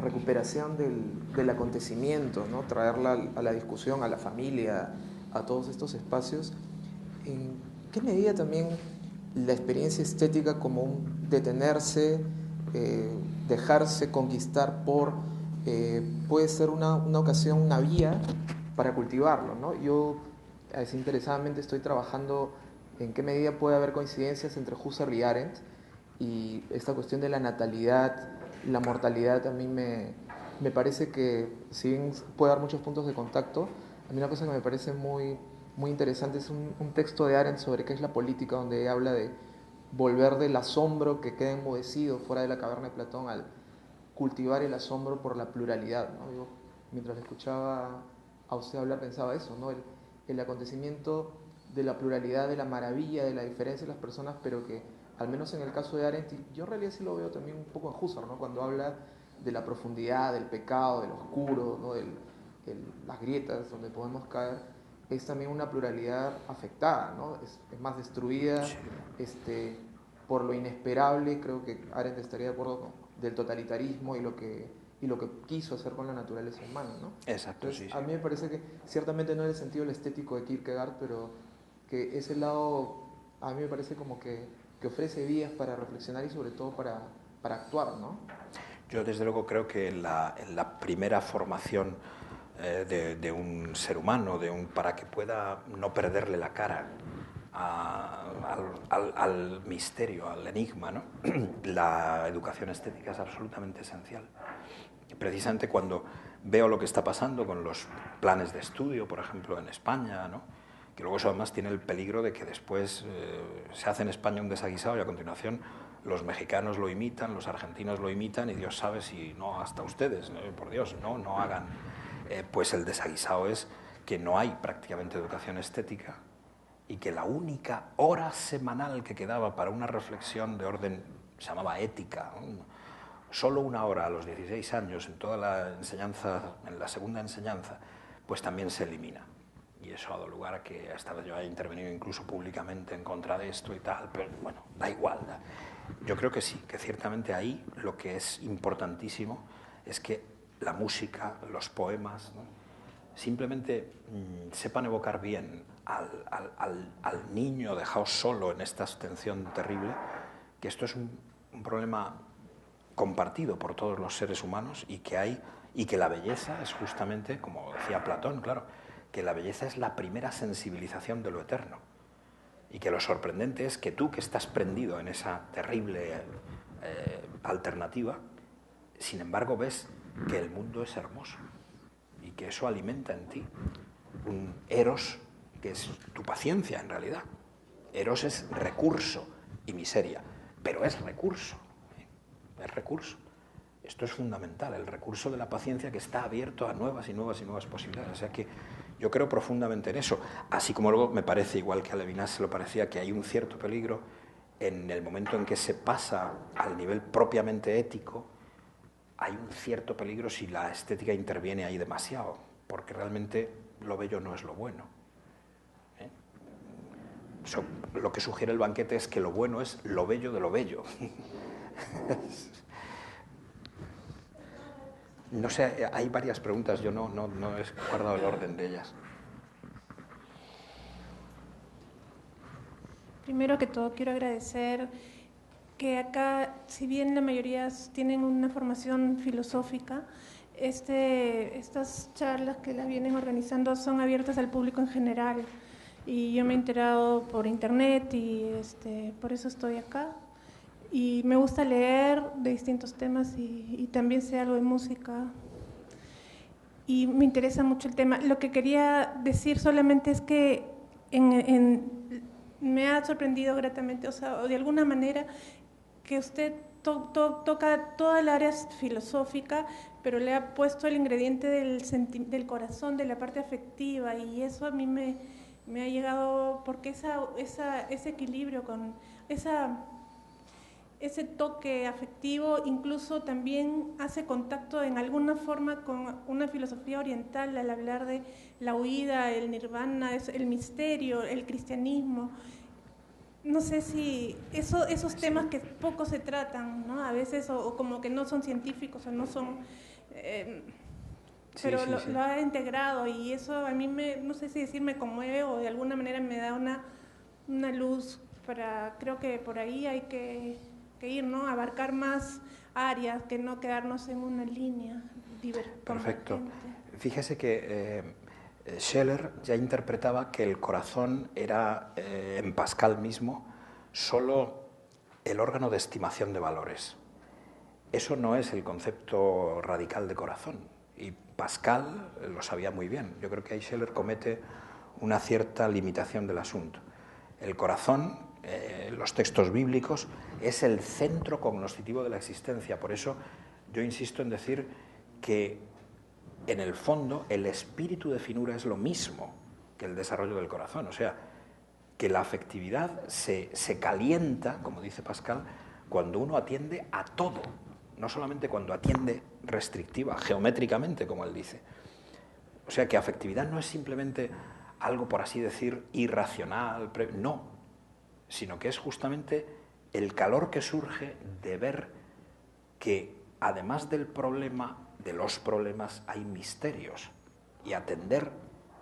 D: recuperación del acontecimiento, ¿no? Traerla a la discusión, a la familia, a todos estos espacios. ¿En qué medida también la experiencia estética como un detenerse, dejarse conquistar por, puede ser una ocasión, una vía para cultivarlo, ¿no? Yo, desinteresadamente, estoy trabajando en qué medida puede haber coincidencias entre Husserl y Arendt, y esta cuestión de la natalidad, la mortalidad, a mí me parece que, si bien puede dar muchos puntos de contacto, a mí una cosa que me parece muy interesante es un texto de Arendt sobre qué es la política, donde habla de volver del asombro que queda enmudecido fuera de la caverna de Platón al cultivar el asombro por la pluralidad, ¿no? Yo, mientras le escuchaba a usted hablar, pensaba eso, ¿no? El acontecimiento de la pluralidad, de la maravilla, de la diferencia de las personas, pero que, al menos en el caso de Arendt, y yo en realidad sí lo veo también un poco en Husserl, ¿no? Cuando habla de la profundidad, del pecado, del oscuro, ¿no? Las grietas donde podemos caer, es también una pluralidad afectada, ¿no? Es más destruida, por lo inesperable. Creo que Arendt estaría de acuerdo del totalitarismo y lo que quiso hacer con la naturaleza humana, ¿no?
B: Exacto.
D: Entonces,
B: sí.
D: A mí me parece que, ciertamente no en el sentido del estético de Kierkegaard, pero que ese lado a mí me parece como que ofrece vías para reflexionar y sobre todo para actuar, ¿no?
B: Yo desde luego creo que en la primera formación de un ser humano, para que pueda no perderle la cara al misterio, al enigma, ¿no? La educación estética es absolutamente esencial. Precisamente cuando veo lo que está pasando con los planes de estudio, por ejemplo, en España, ¿no? Que luego eso además tiene el peligro de que después se hace en España un desaguisado y a continuación los mexicanos lo imitan, los argentinos lo imitan y Dios sabe si no hasta ustedes, por Dios, no hagan. Pues el desaguisado es que no hay prácticamente educación estética y que la única hora semanal que quedaba para una reflexión de orden, se llamaba ética, ¿no? Solo una hora a los 16 años en toda la enseñanza, en la segunda enseñanza, pues también se elimina. Y eso ha dado lugar a que esta vez yo haya intervenido incluso públicamente en contra de esto y tal, pero bueno, da igual. Yo creo que sí, que ciertamente ahí lo que es importantísimo es que la música, los poemas, ¿no?, simplemente sepan evocar bien al niño dejado solo en esta abstención terrible, que esto es un problema compartido por todos los seres humanos y que la belleza es justamente, como decía Platón, claro, que la belleza es la primera sensibilización de lo eterno y que lo sorprendente es que tú, que estás prendido en esa terrible alternativa, sin embargo ves que el mundo es hermoso y que eso alimenta en ti un eros que es tu paciencia en realidad. Eros es recurso y miseria, pero es recurso, es recurso. Esto es fundamental, el recurso de la paciencia que está abierto a nuevas y nuevas y nuevas posibilidades. O sea que yo creo profundamente en eso, así como luego me parece, igual que a Levinas se lo parecía, que hay un cierto peligro en el momento en que se pasa al nivel propiamente ético. Hay un cierto peligro si la estética interviene ahí demasiado, porque realmente lo bello no es lo bueno. Lo que sugiere el banquete es que lo bueno es lo bello de lo bello. No sé, hay varias preguntas, yo no he guardado el orden de ellas.
E: Primero que todo quiero agradecer que acá, si bien la mayoría tienen una formación filosófica, estas charlas que las vienen organizando son abiertas al público en general. Y yo me he enterado por internet y por eso estoy acá. Y me gusta leer de distintos temas y también sé algo de música. Y me interesa mucho el tema. Lo que quería decir solamente es que me ha sorprendido gratamente, o sea, de alguna manera, que usted toca toda el área filosófica, pero le ha puesto el ingrediente del corazón, de la parte afectiva, y eso a mí me ha llegado, porque ese equilibrio con ese toque afectivo incluso también hace contacto en alguna forma con una filosofía oriental al hablar de la huida, el nirvana, el misterio, el cristianismo. No sé si esos temas que poco se tratan, ¿no? A veces, o como que no son científicos o no son... pero lo ha integrado y eso a mí no sé si decir me conmueve o de alguna manera me da una luz para... Creo que por ahí hay que ir, ¿no? Abarcar más áreas, que no quedarnos en una línea divergente.
B: Perfecto. Fíjese que Scheler ya interpretaba que el corazón era, en Pascal mismo, solo el órgano de estimación de valores. Eso no es el concepto radical de corazón. Y Pascal lo sabía muy bien. Yo creo que ahí Scheler comete una cierta limitación del asunto. El corazón, los textos bíblicos, es el centro cognoscitivo de la existencia. Por eso yo insisto en decir que, en el fondo, el espíritu de finura es lo mismo que el desarrollo del corazón. O sea, que la afectividad se calienta, como dice Pascal, cuando uno atiende a todo, no solamente cuando atiende restrictiva, geométricamente, como él dice. O sea, que afectividad no es simplemente algo, por así decir, irracional, no, sino que es justamente el calor que surge de ver que, además del problema, de los problemas, hay misterios, y atender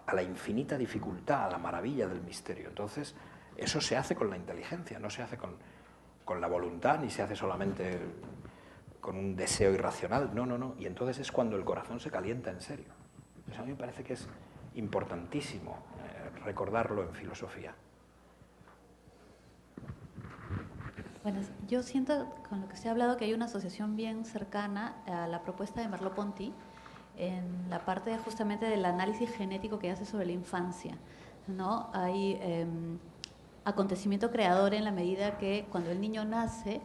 B: a la infinita dificultad, a la maravilla del misterio. Entonces, eso se hace con la inteligencia, no se hace con la voluntad, ni se hace solamente con un deseo irracional, no. Y entonces es cuando el corazón se calienta en serio. Eso a mí me parece que es importantísimo recordarlo en filosofía.
F: Bueno, yo siento, con lo que se ha hablado, que hay una asociación bien cercana a la propuesta de Merleau-Ponty en la parte justamente del análisis genético que hace sobre la infancia, ¿no? Hay acontecimiento creador en la medida que cuando el niño nace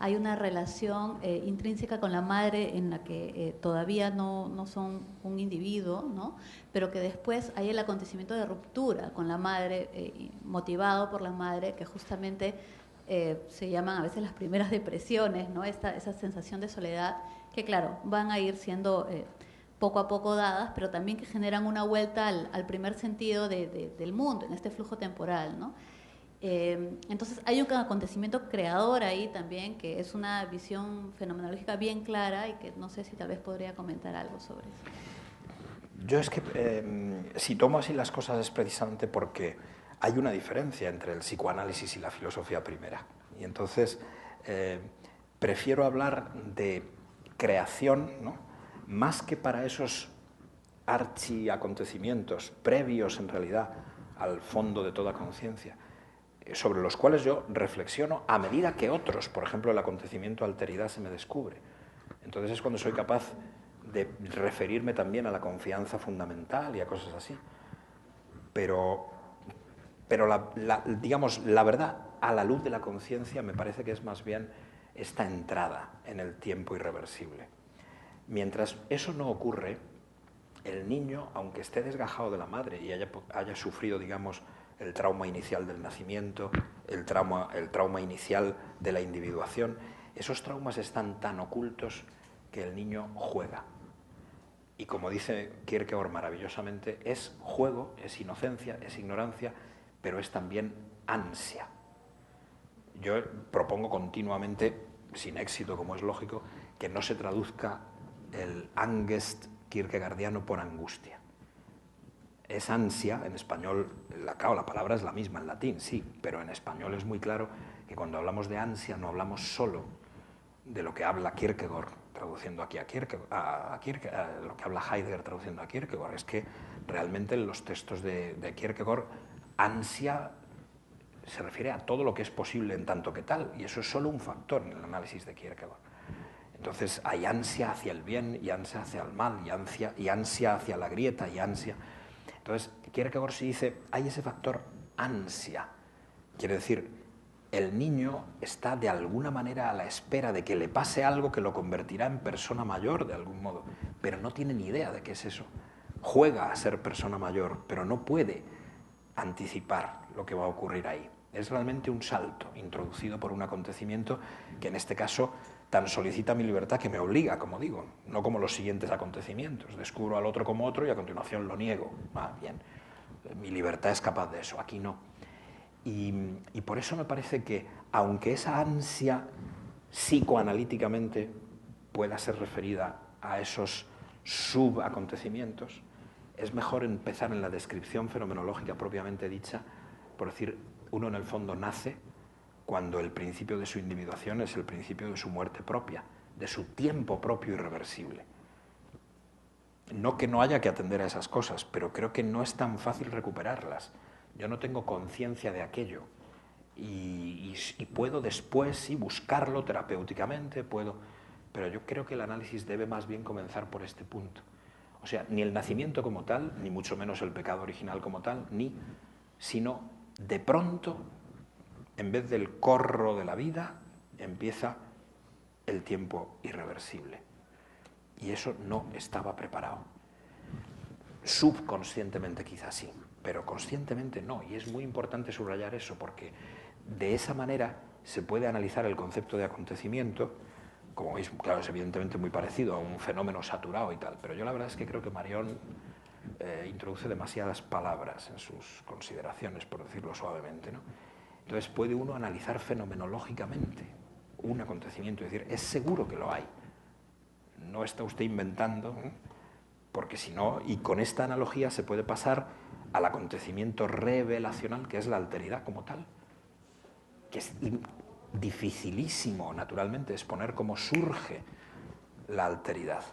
F: hay una relación intrínseca con la madre en la que todavía no son un individuo, ¿no? Pero que después hay el acontecimiento de ruptura con la madre, motivado por la madre, que justamente se llaman a veces las primeras depresiones, ¿no? Esa sensación de soledad que, claro, van a ir siendo poco a poco dadas, pero también que generan una vuelta al primer sentido del mundo, en este flujo temporal, ¿no? Entonces hay un acontecimiento creador ahí también, que es una visión fenomenológica bien clara y que no sé si tal vez podría comentar algo sobre eso.
B: Yo es que si tomo así las cosas es precisamente porque hay una diferencia entre el psicoanálisis y la filosofía primera. Y entonces prefiero hablar de creación, ¿no? Más que para esos archiacontecimientos previos en realidad al fondo de toda conciencia, sobre los cuales yo reflexiono a medida que otros, por ejemplo, el acontecimiento alteridad se me descubre. Entonces es cuando soy capaz de referirme también a la confianza fundamental y a cosas así. Pero digamos, la verdad, a la luz de la conciencia, me parece que es más bien esta entrada en el tiempo irreversible. Mientras eso no ocurre, el niño, aunque esté desgajado de la madre y haya sufrido, digamos, el trauma inicial del nacimiento, el trauma inicial de la individuación, esos traumas están tan ocultos que el niño juega. Y como dice Kierkegaard maravillosamente, es juego, es inocencia, es ignorancia, pero es también ansia. Yo propongo continuamente, sin éxito como es lógico, que no se traduzca el Angst kierkegaardiano por angustia. Es ansia, en español, claro, la palabra es la misma en latín, sí, pero en español es muy claro que cuando hablamos de ansia no hablamos solo de lo que habla Kierkegaard, traduciendo aquí a Kierkegaard, lo que habla Heidegger traduciendo a Kierkegaard, es que realmente en los textos de Kierkegaard, ansia se refiere a todo lo que es posible en tanto que tal, y eso es solo un factor en el análisis de Kierkegaard. Entonces hay ansia hacia el bien y ansia hacia el mal, y ansia hacia la grieta y ansia. Entonces, Kierkegaard sí dice, hay ese factor ansia. Quiere decir, el niño está de alguna manera a la espera de que le pase algo que lo convertirá en persona mayor de algún modo, pero no tiene ni idea de qué es eso. Juega a ser persona mayor, pero no puede anticipar lo que va a ocurrir ahí. Es realmente un salto introducido por un acontecimiento que en este caso tan solicita mi libertad que me obliga, como digo, no como los siguientes acontecimientos. Descubro al otro como otro y a continuación lo niego. Bien, mi libertad es capaz de eso, aquí no. Y por eso me parece que, aunque esa ansia psicoanalíticamente pueda ser referida a esos subacontecimientos, es mejor empezar en la descripción fenomenológica propiamente dicha, por decir, uno en el fondo nace cuando el principio de su individuación es el principio de su muerte propia, de su tiempo propio irreversible. No que no haya que atender a esas cosas, pero creo que no es tan fácil recuperarlas. Yo no tengo conciencia de aquello y puedo después sí buscarlo terapéuticamente, pero yo creo que el análisis debe más bien comenzar por este punto. O sea, ni el nacimiento como tal, ni mucho menos el pecado original como tal, sino de pronto, en vez del corro de la vida, empieza el tiempo irreversible. Y eso no estaba preparado. Subconscientemente quizás sí, pero conscientemente no. Y es muy importante subrayar eso, porque de esa manera se puede analizar el concepto de acontecimiento. Como veis, claro, es evidentemente muy parecido a un fenómeno saturado y tal, pero yo la verdad es que creo que Marion introduce demasiadas palabras en sus consideraciones, por decirlo suavemente, ¿no? Entonces puede uno analizar fenomenológicamente un acontecimiento y decir, es seguro que lo hay. No está usted inventando, porque si no, y con esta analogía se puede pasar al acontecimiento revelacional, que es la alteridad como tal, que es dificilísimo, naturalmente, exponer cómo surge la alteridad,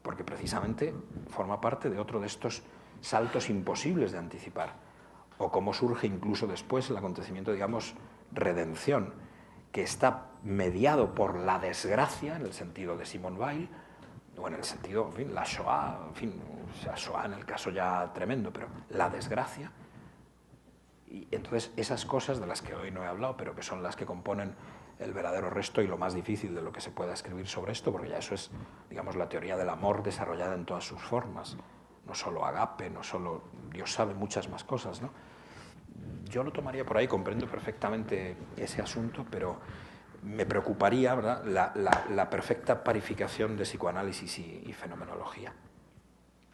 B: porque precisamente forma parte de otro de estos saltos imposibles de anticipar, o cómo surge incluso después el acontecimiento, digamos, redención, que está mediado por la desgracia, en el sentido de Simone Weil, o en el sentido, en fin, la Shoah, en fin, o sea, Shoah en el caso ya tremendo, pero la desgracia. Y entonces esas cosas de las que hoy no he hablado, pero que son las que componen el verdadero resto y lo más difícil de lo que se pueda escribir sobre esto, porque ya eso es, digamos, la teoría del amor desarrollada en todas sus formas. No solo agape, no solo, Dios sabe, muchas más cosas, ¿no? Yo lo tomaría por ahí, comprendo perfectamente ese asunto, pero me preocuparía, ¿verdad?, la perfecta parificación de psicoanálisis y fenomenología.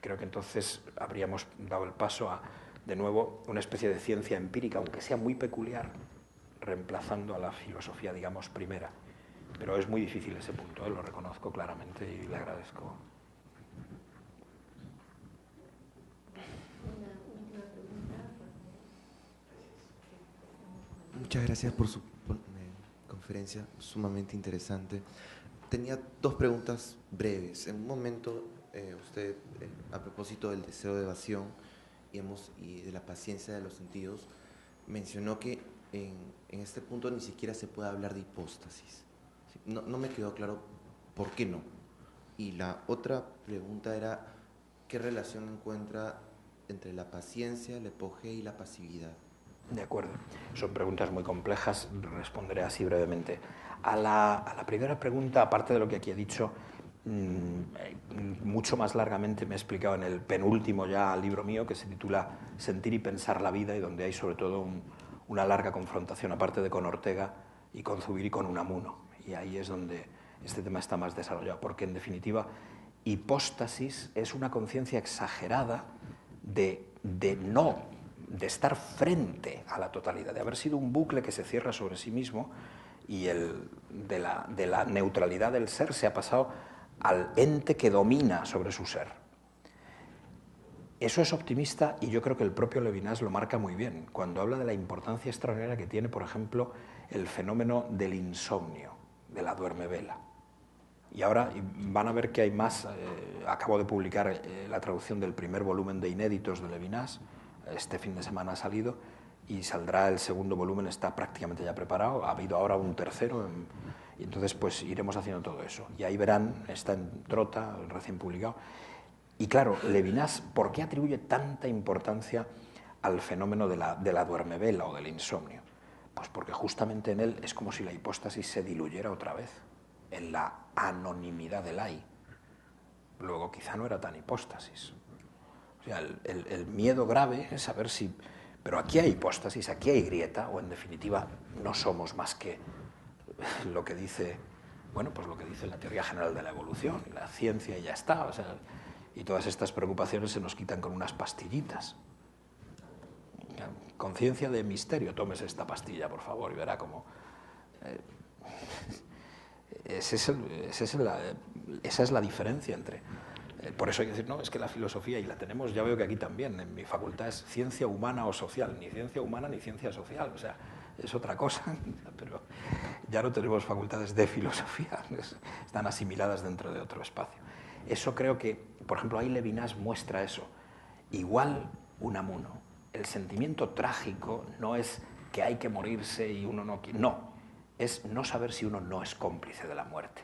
B: Creo que entonces habríamos dado el paso a, de nuevo, una especie de ciencia empírica, aunque sea muy peculiar, reemplazando a la filosofía, digamos, primera. Pero es muy difícil ese punto, lo reconozco claramente y le agradezco.
G: Muchas gracias por su conferencia, sumamente interesante. Tenía dos preguntas breves. En un momento, usted, a propósito del deseo de evasión y de la paciencia de los sentidos, mencionó que en este punto ni siquiera se puede hablar de hipóstasis. No me quedó claro por qué no. Y la otra pregunta era, ¿qué relación encuentra entre la paciencia, el epogé y la pasividad?
B: De acuerdo. Son preguntas muy complejas, responderé así brevemente. A la primera pregunta, aparte de lo que aquí he dicho, mucho más largamente me he explicado en el penúltimo ya libro mío, que se titula Sentir y pensar la vida, y donde hay sobre todo una larga confrontación, aparte de con Ortega y con Zubiri, con Unamuno. Y ahí es donde este tema está más desarrollado, porque en definitiva, hipóstasis es una conciencia exagerada de de estar frente a la totalidad, de haber sido un bucle que se cierra sobre sí mismo, y de la neutralidad del ser se ha pasado al ente que domina sobre su ser. Eso es optimista, y yo creo que el propio Levinas lo marca muy bien cuando habla de la importancia extraordinaria que tiene, por ejemplo, el fenómeno del insomnio, de la duermevela. Y ahora van a ver que hay más. Acabo de publicar la traducción del primer volumen de inéditos de Levinas. Este fin de semana ha salido y saldrá el segundo volumen, está prácticamente ya preparado. Ha habido ahora un tercero, y entonces pues iremos haciendo todo eso. Y ahí verán, está en Trota, recién publicado. Y claro, Levinas, ¿por qué atribuye tanta importancia al fenómeno de la duermevela o del insomnio? Pues porque justamente en él es como si la hipóstasis se diluyera otra vez, en la anonimidad del hay. Luego quizá no era tan hipóstasis. O sea, el miedo grave es saber si... Pero aquí hay hipóstasis, aquí hay grieta, o en definitiva no somos más que lo que dice, bueno, pues lo que dice la teoría general de la evolución, la ciencia, y ya está. O sea, y todas estas preocupaciones se nos quitan con unas pastillitas. Conciencia de misterio, tómese esta pastilla, por favor, y verá cómo... Esa es la diferencia entre... Por eso hay que decir, no, es que la filosofía, y la tenemos, ya veo que aquí también, en mi facultad es ciencia humana o social, ni ciencia humana ni ciencia social, o sea, es otra cosa, pero ya no tenemos facultades de filosofía, están asimiladas dentro de otro espacio. Eso creo que, por ejemplo, ahí Levinas muestra eso. Igual Unamuno, el sentimiento trágico no es que hay que morirse y uno no quiere, no, es no saber si uno no es cómplice de la muerte.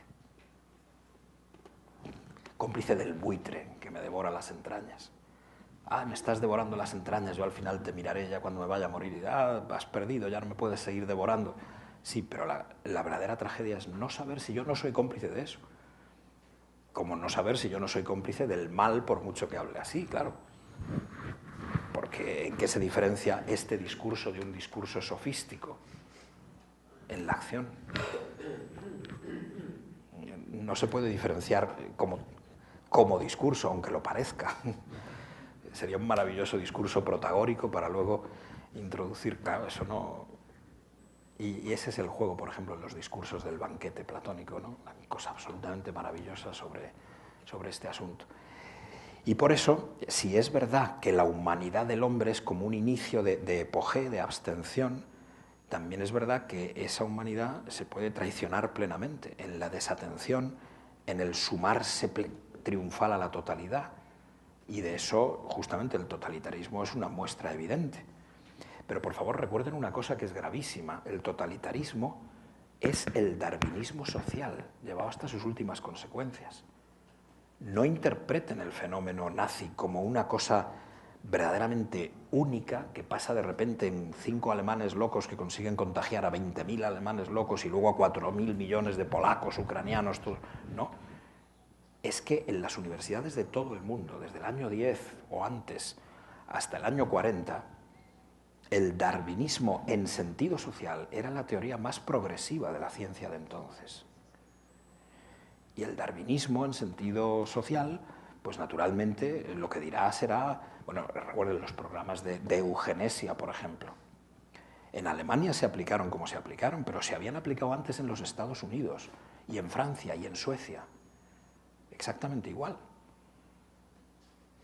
B: Cómplice del buitre que me devora las entrañas. Ah, me estás devorando las entrañas, yo al final te miraré ya cuando me vaya a morir. Y, has perdido, ya no me puedes seguir devorando. Sí, pero la verdadera tragedia es no saber si yo no soy cómplice de eso. Como no saber si yo no soy cómplice del mal, por mucho que hable así, claro. Porque ¿en qué se diferencia este discurso de un discurso sofístico? En la acción. No se puede diferenciar como discurso, aunque lo parezca. Sería un maravilloso discurso protagórico para luego introducir, claro, eso no... Y ese es el juego, por ejemplo, en los discursos del banquete platónico, ¿no? Una cosa absolutamente maravillosa sobre este asunto. Y por eso, si es verdad que la humanidad del hombre es como un inicio de epogé, de abstención, también es verdad que esa humanidad se puede traicionar plenamente en la desatención, en el sumarse triunfal a la totalidad. Y de eso, justamente, el totalitarismo es una muestra evidente. Pero, por favor, recuerden una cosa que es gravísima. El totalitarismo es el darwinismo social, llevado hasta sus últimas consecuencias. No interpreten el fenómeno nazi como una cosa verdaderamente única, que pasa de repente en 5 alemanes locos que consiguen contagiar a 20.000 alemanes locos y luego a 4.000 millones de polacos, ucranianos, todo, no. Es que en las universidades de todo el mundo, desde el año 10 o antes hasta el año 40, el darwinismo en sentido social era la teoría más progresiva de la ciencia de entonces. Y el darwinismo en sentido social, pues naturalmente lo que dirá será, bueno, recuerden los programas de eugenesia, por ejemplo. En Alemania se aplicaron como se aplicaron, pero se habían aplicado antes en los Estados Unidos, y en Francia, y en Suecia. Exactamente igual.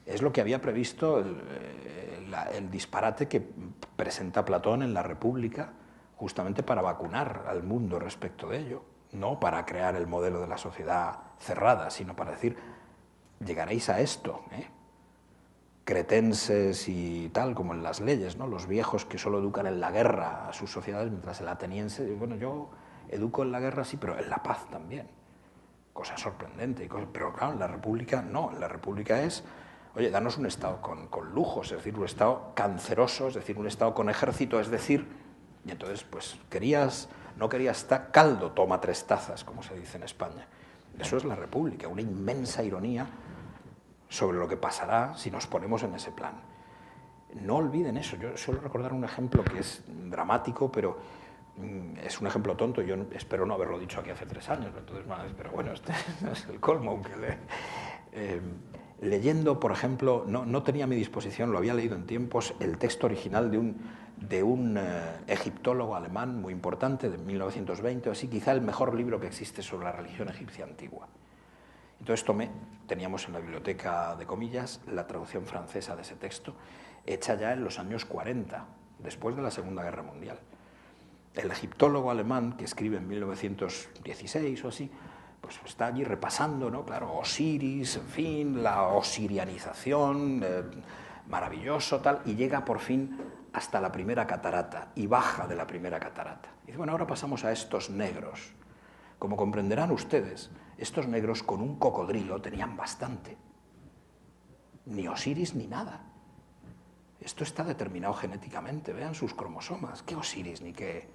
B: Es lo que había previsto el disparate que presenta Platón en la República, justamente para vacunar al mundo respecto de ello, no para crear el modelo de la sociedad cerrada, sino para decir, llegaréis a esto, cretenses y tal, como en las leyes, ¿no? Los viejos que solo educan en la guerra a sus sociedades, mientras el ateniense, bueno, yo educo en la guerra sí, pero en la paz también. Cosa sorprendente, pero claro, en la República no, en la República es, oye, danos un Estado con lujos, es decir, un Estado canceroso, es decir, un Estado con ejército, es decir, y entonces, pues, no querías caldo, toma 3 tazas, como se dice en España. Eso es la República, una inmensa ironía sobre lo que pasará si nos ponemos en ese plan. No olviden eso, yo suelo recordar un ejemplo que es dramático, pero es un ejemplo tonto, yo espero no haberlo dicho aquí hace 3 años, entonces, pero bueno, este es el colmo, aunque leyendo, por ejemplo, no tenía a mi disposición, lo había leído en tiempos, el texto original de un egiptólogo alemán muy importante, de 1920 o así, quizá el mejor libro que existe sobre la religión egipcia antigua. Entonces teníamos en la biblioteca de comillas la traducción francesa de ese texto, hecha ya en los años 40, después de la Segunda Guerra Mundial. El egiptólogo alemán, que escribe en 1916 o así, pues está allí repasando, ¿no? Claro, Osiris, en fin, la osirianización, maravilloso, tal, y llega por fin hasta la primera catarata, y baja de la primera catarata. Y dice, bueno, ahora pasamos a estos negros. Como comprenderán ustedes, estos negros con un cocodrilo tenían bastante. Ni Osiris ni nada. Esto está determinado genéticamente, vean sus cromosomas. ¿Qué Osiris ni qué?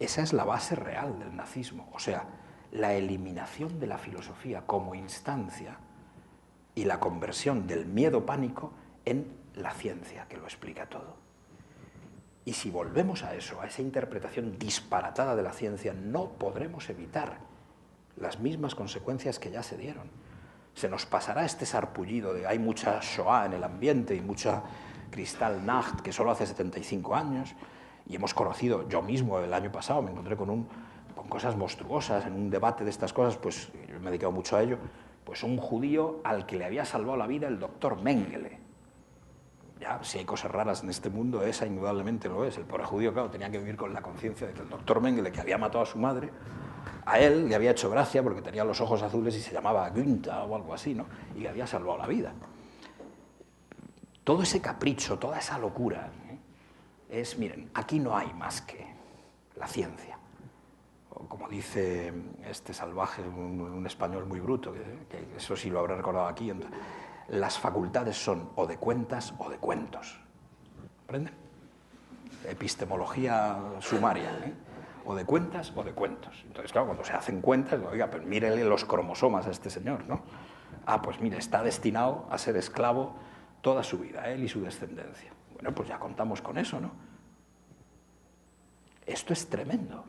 B: Esa es la base real del nazismo, o sea, la eliminación de la filosofía como instancia y la conversión del miedo-pánico en la ciencia, que lo explica todo. Y si volvemos a eso, a esa interpretación disparatada de la ciencia, no podremos evitar las mismas consecuencias que ya se dieron. Se nos pasará este sarpullido de hay mucha Shoah en el ambiente y mucha Kristallnacht que solo hace 75 años, y hemos conocido, yo mismo el año pasado me encontré con cosas monstruosas, en un debate de estas cosas, pues yo me he dedicado mucho a ello, pues un judío al que le había salvado la vida el doctor Mengele. Ya, si hay cosas raras en este mundo, esa indudablemente lo es. El pobre judío, claro, tenía que vivir con la conciencia de que el doctor Mengele, que había matado a su madre, a él le había hecho gracia porque tenía los ojos azules y se llamaba Günther o algo así, ¿no? Y le había salvado la vida. Todo ese capricho, toda esa locura, miren, aquí no hay más que la ciencia. O como dice este salvaje, un español muy bruto, que eso sí lo habré recordado aquí, las facultades son o de cuentas o de cuentos. ¿Comprenden? Epistemología sumaria, o de cuentas o de cuentos. Entonces, claro, cuando se hacen cuentas, oiga, pues mírele los cromosomas a este señor, ¿no? Ah, pues mire, está destinado a ser esclavo toda su vida, él y su descendencia. Bueno, pues ya contamos con eso, ¿no? Esto es tremendo.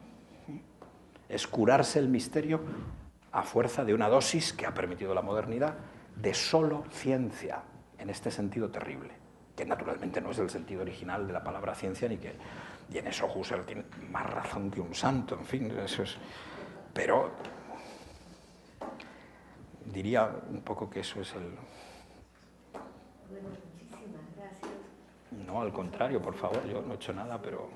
B: Es curarse el misterio a fuerza de una dosis que ha permitido la modernidad de solo ciencia, en este sentido terrible, que naturalmente no es el sentido original de la palabra ciencia, y en eso Husserl tiene más razón que un santo, en fin, eso es. Pero diría un poco que eso es el...
A: Bueno, muchísimas gracias.
B: No, al contrario, por favor, yo no he hecho nada, pero...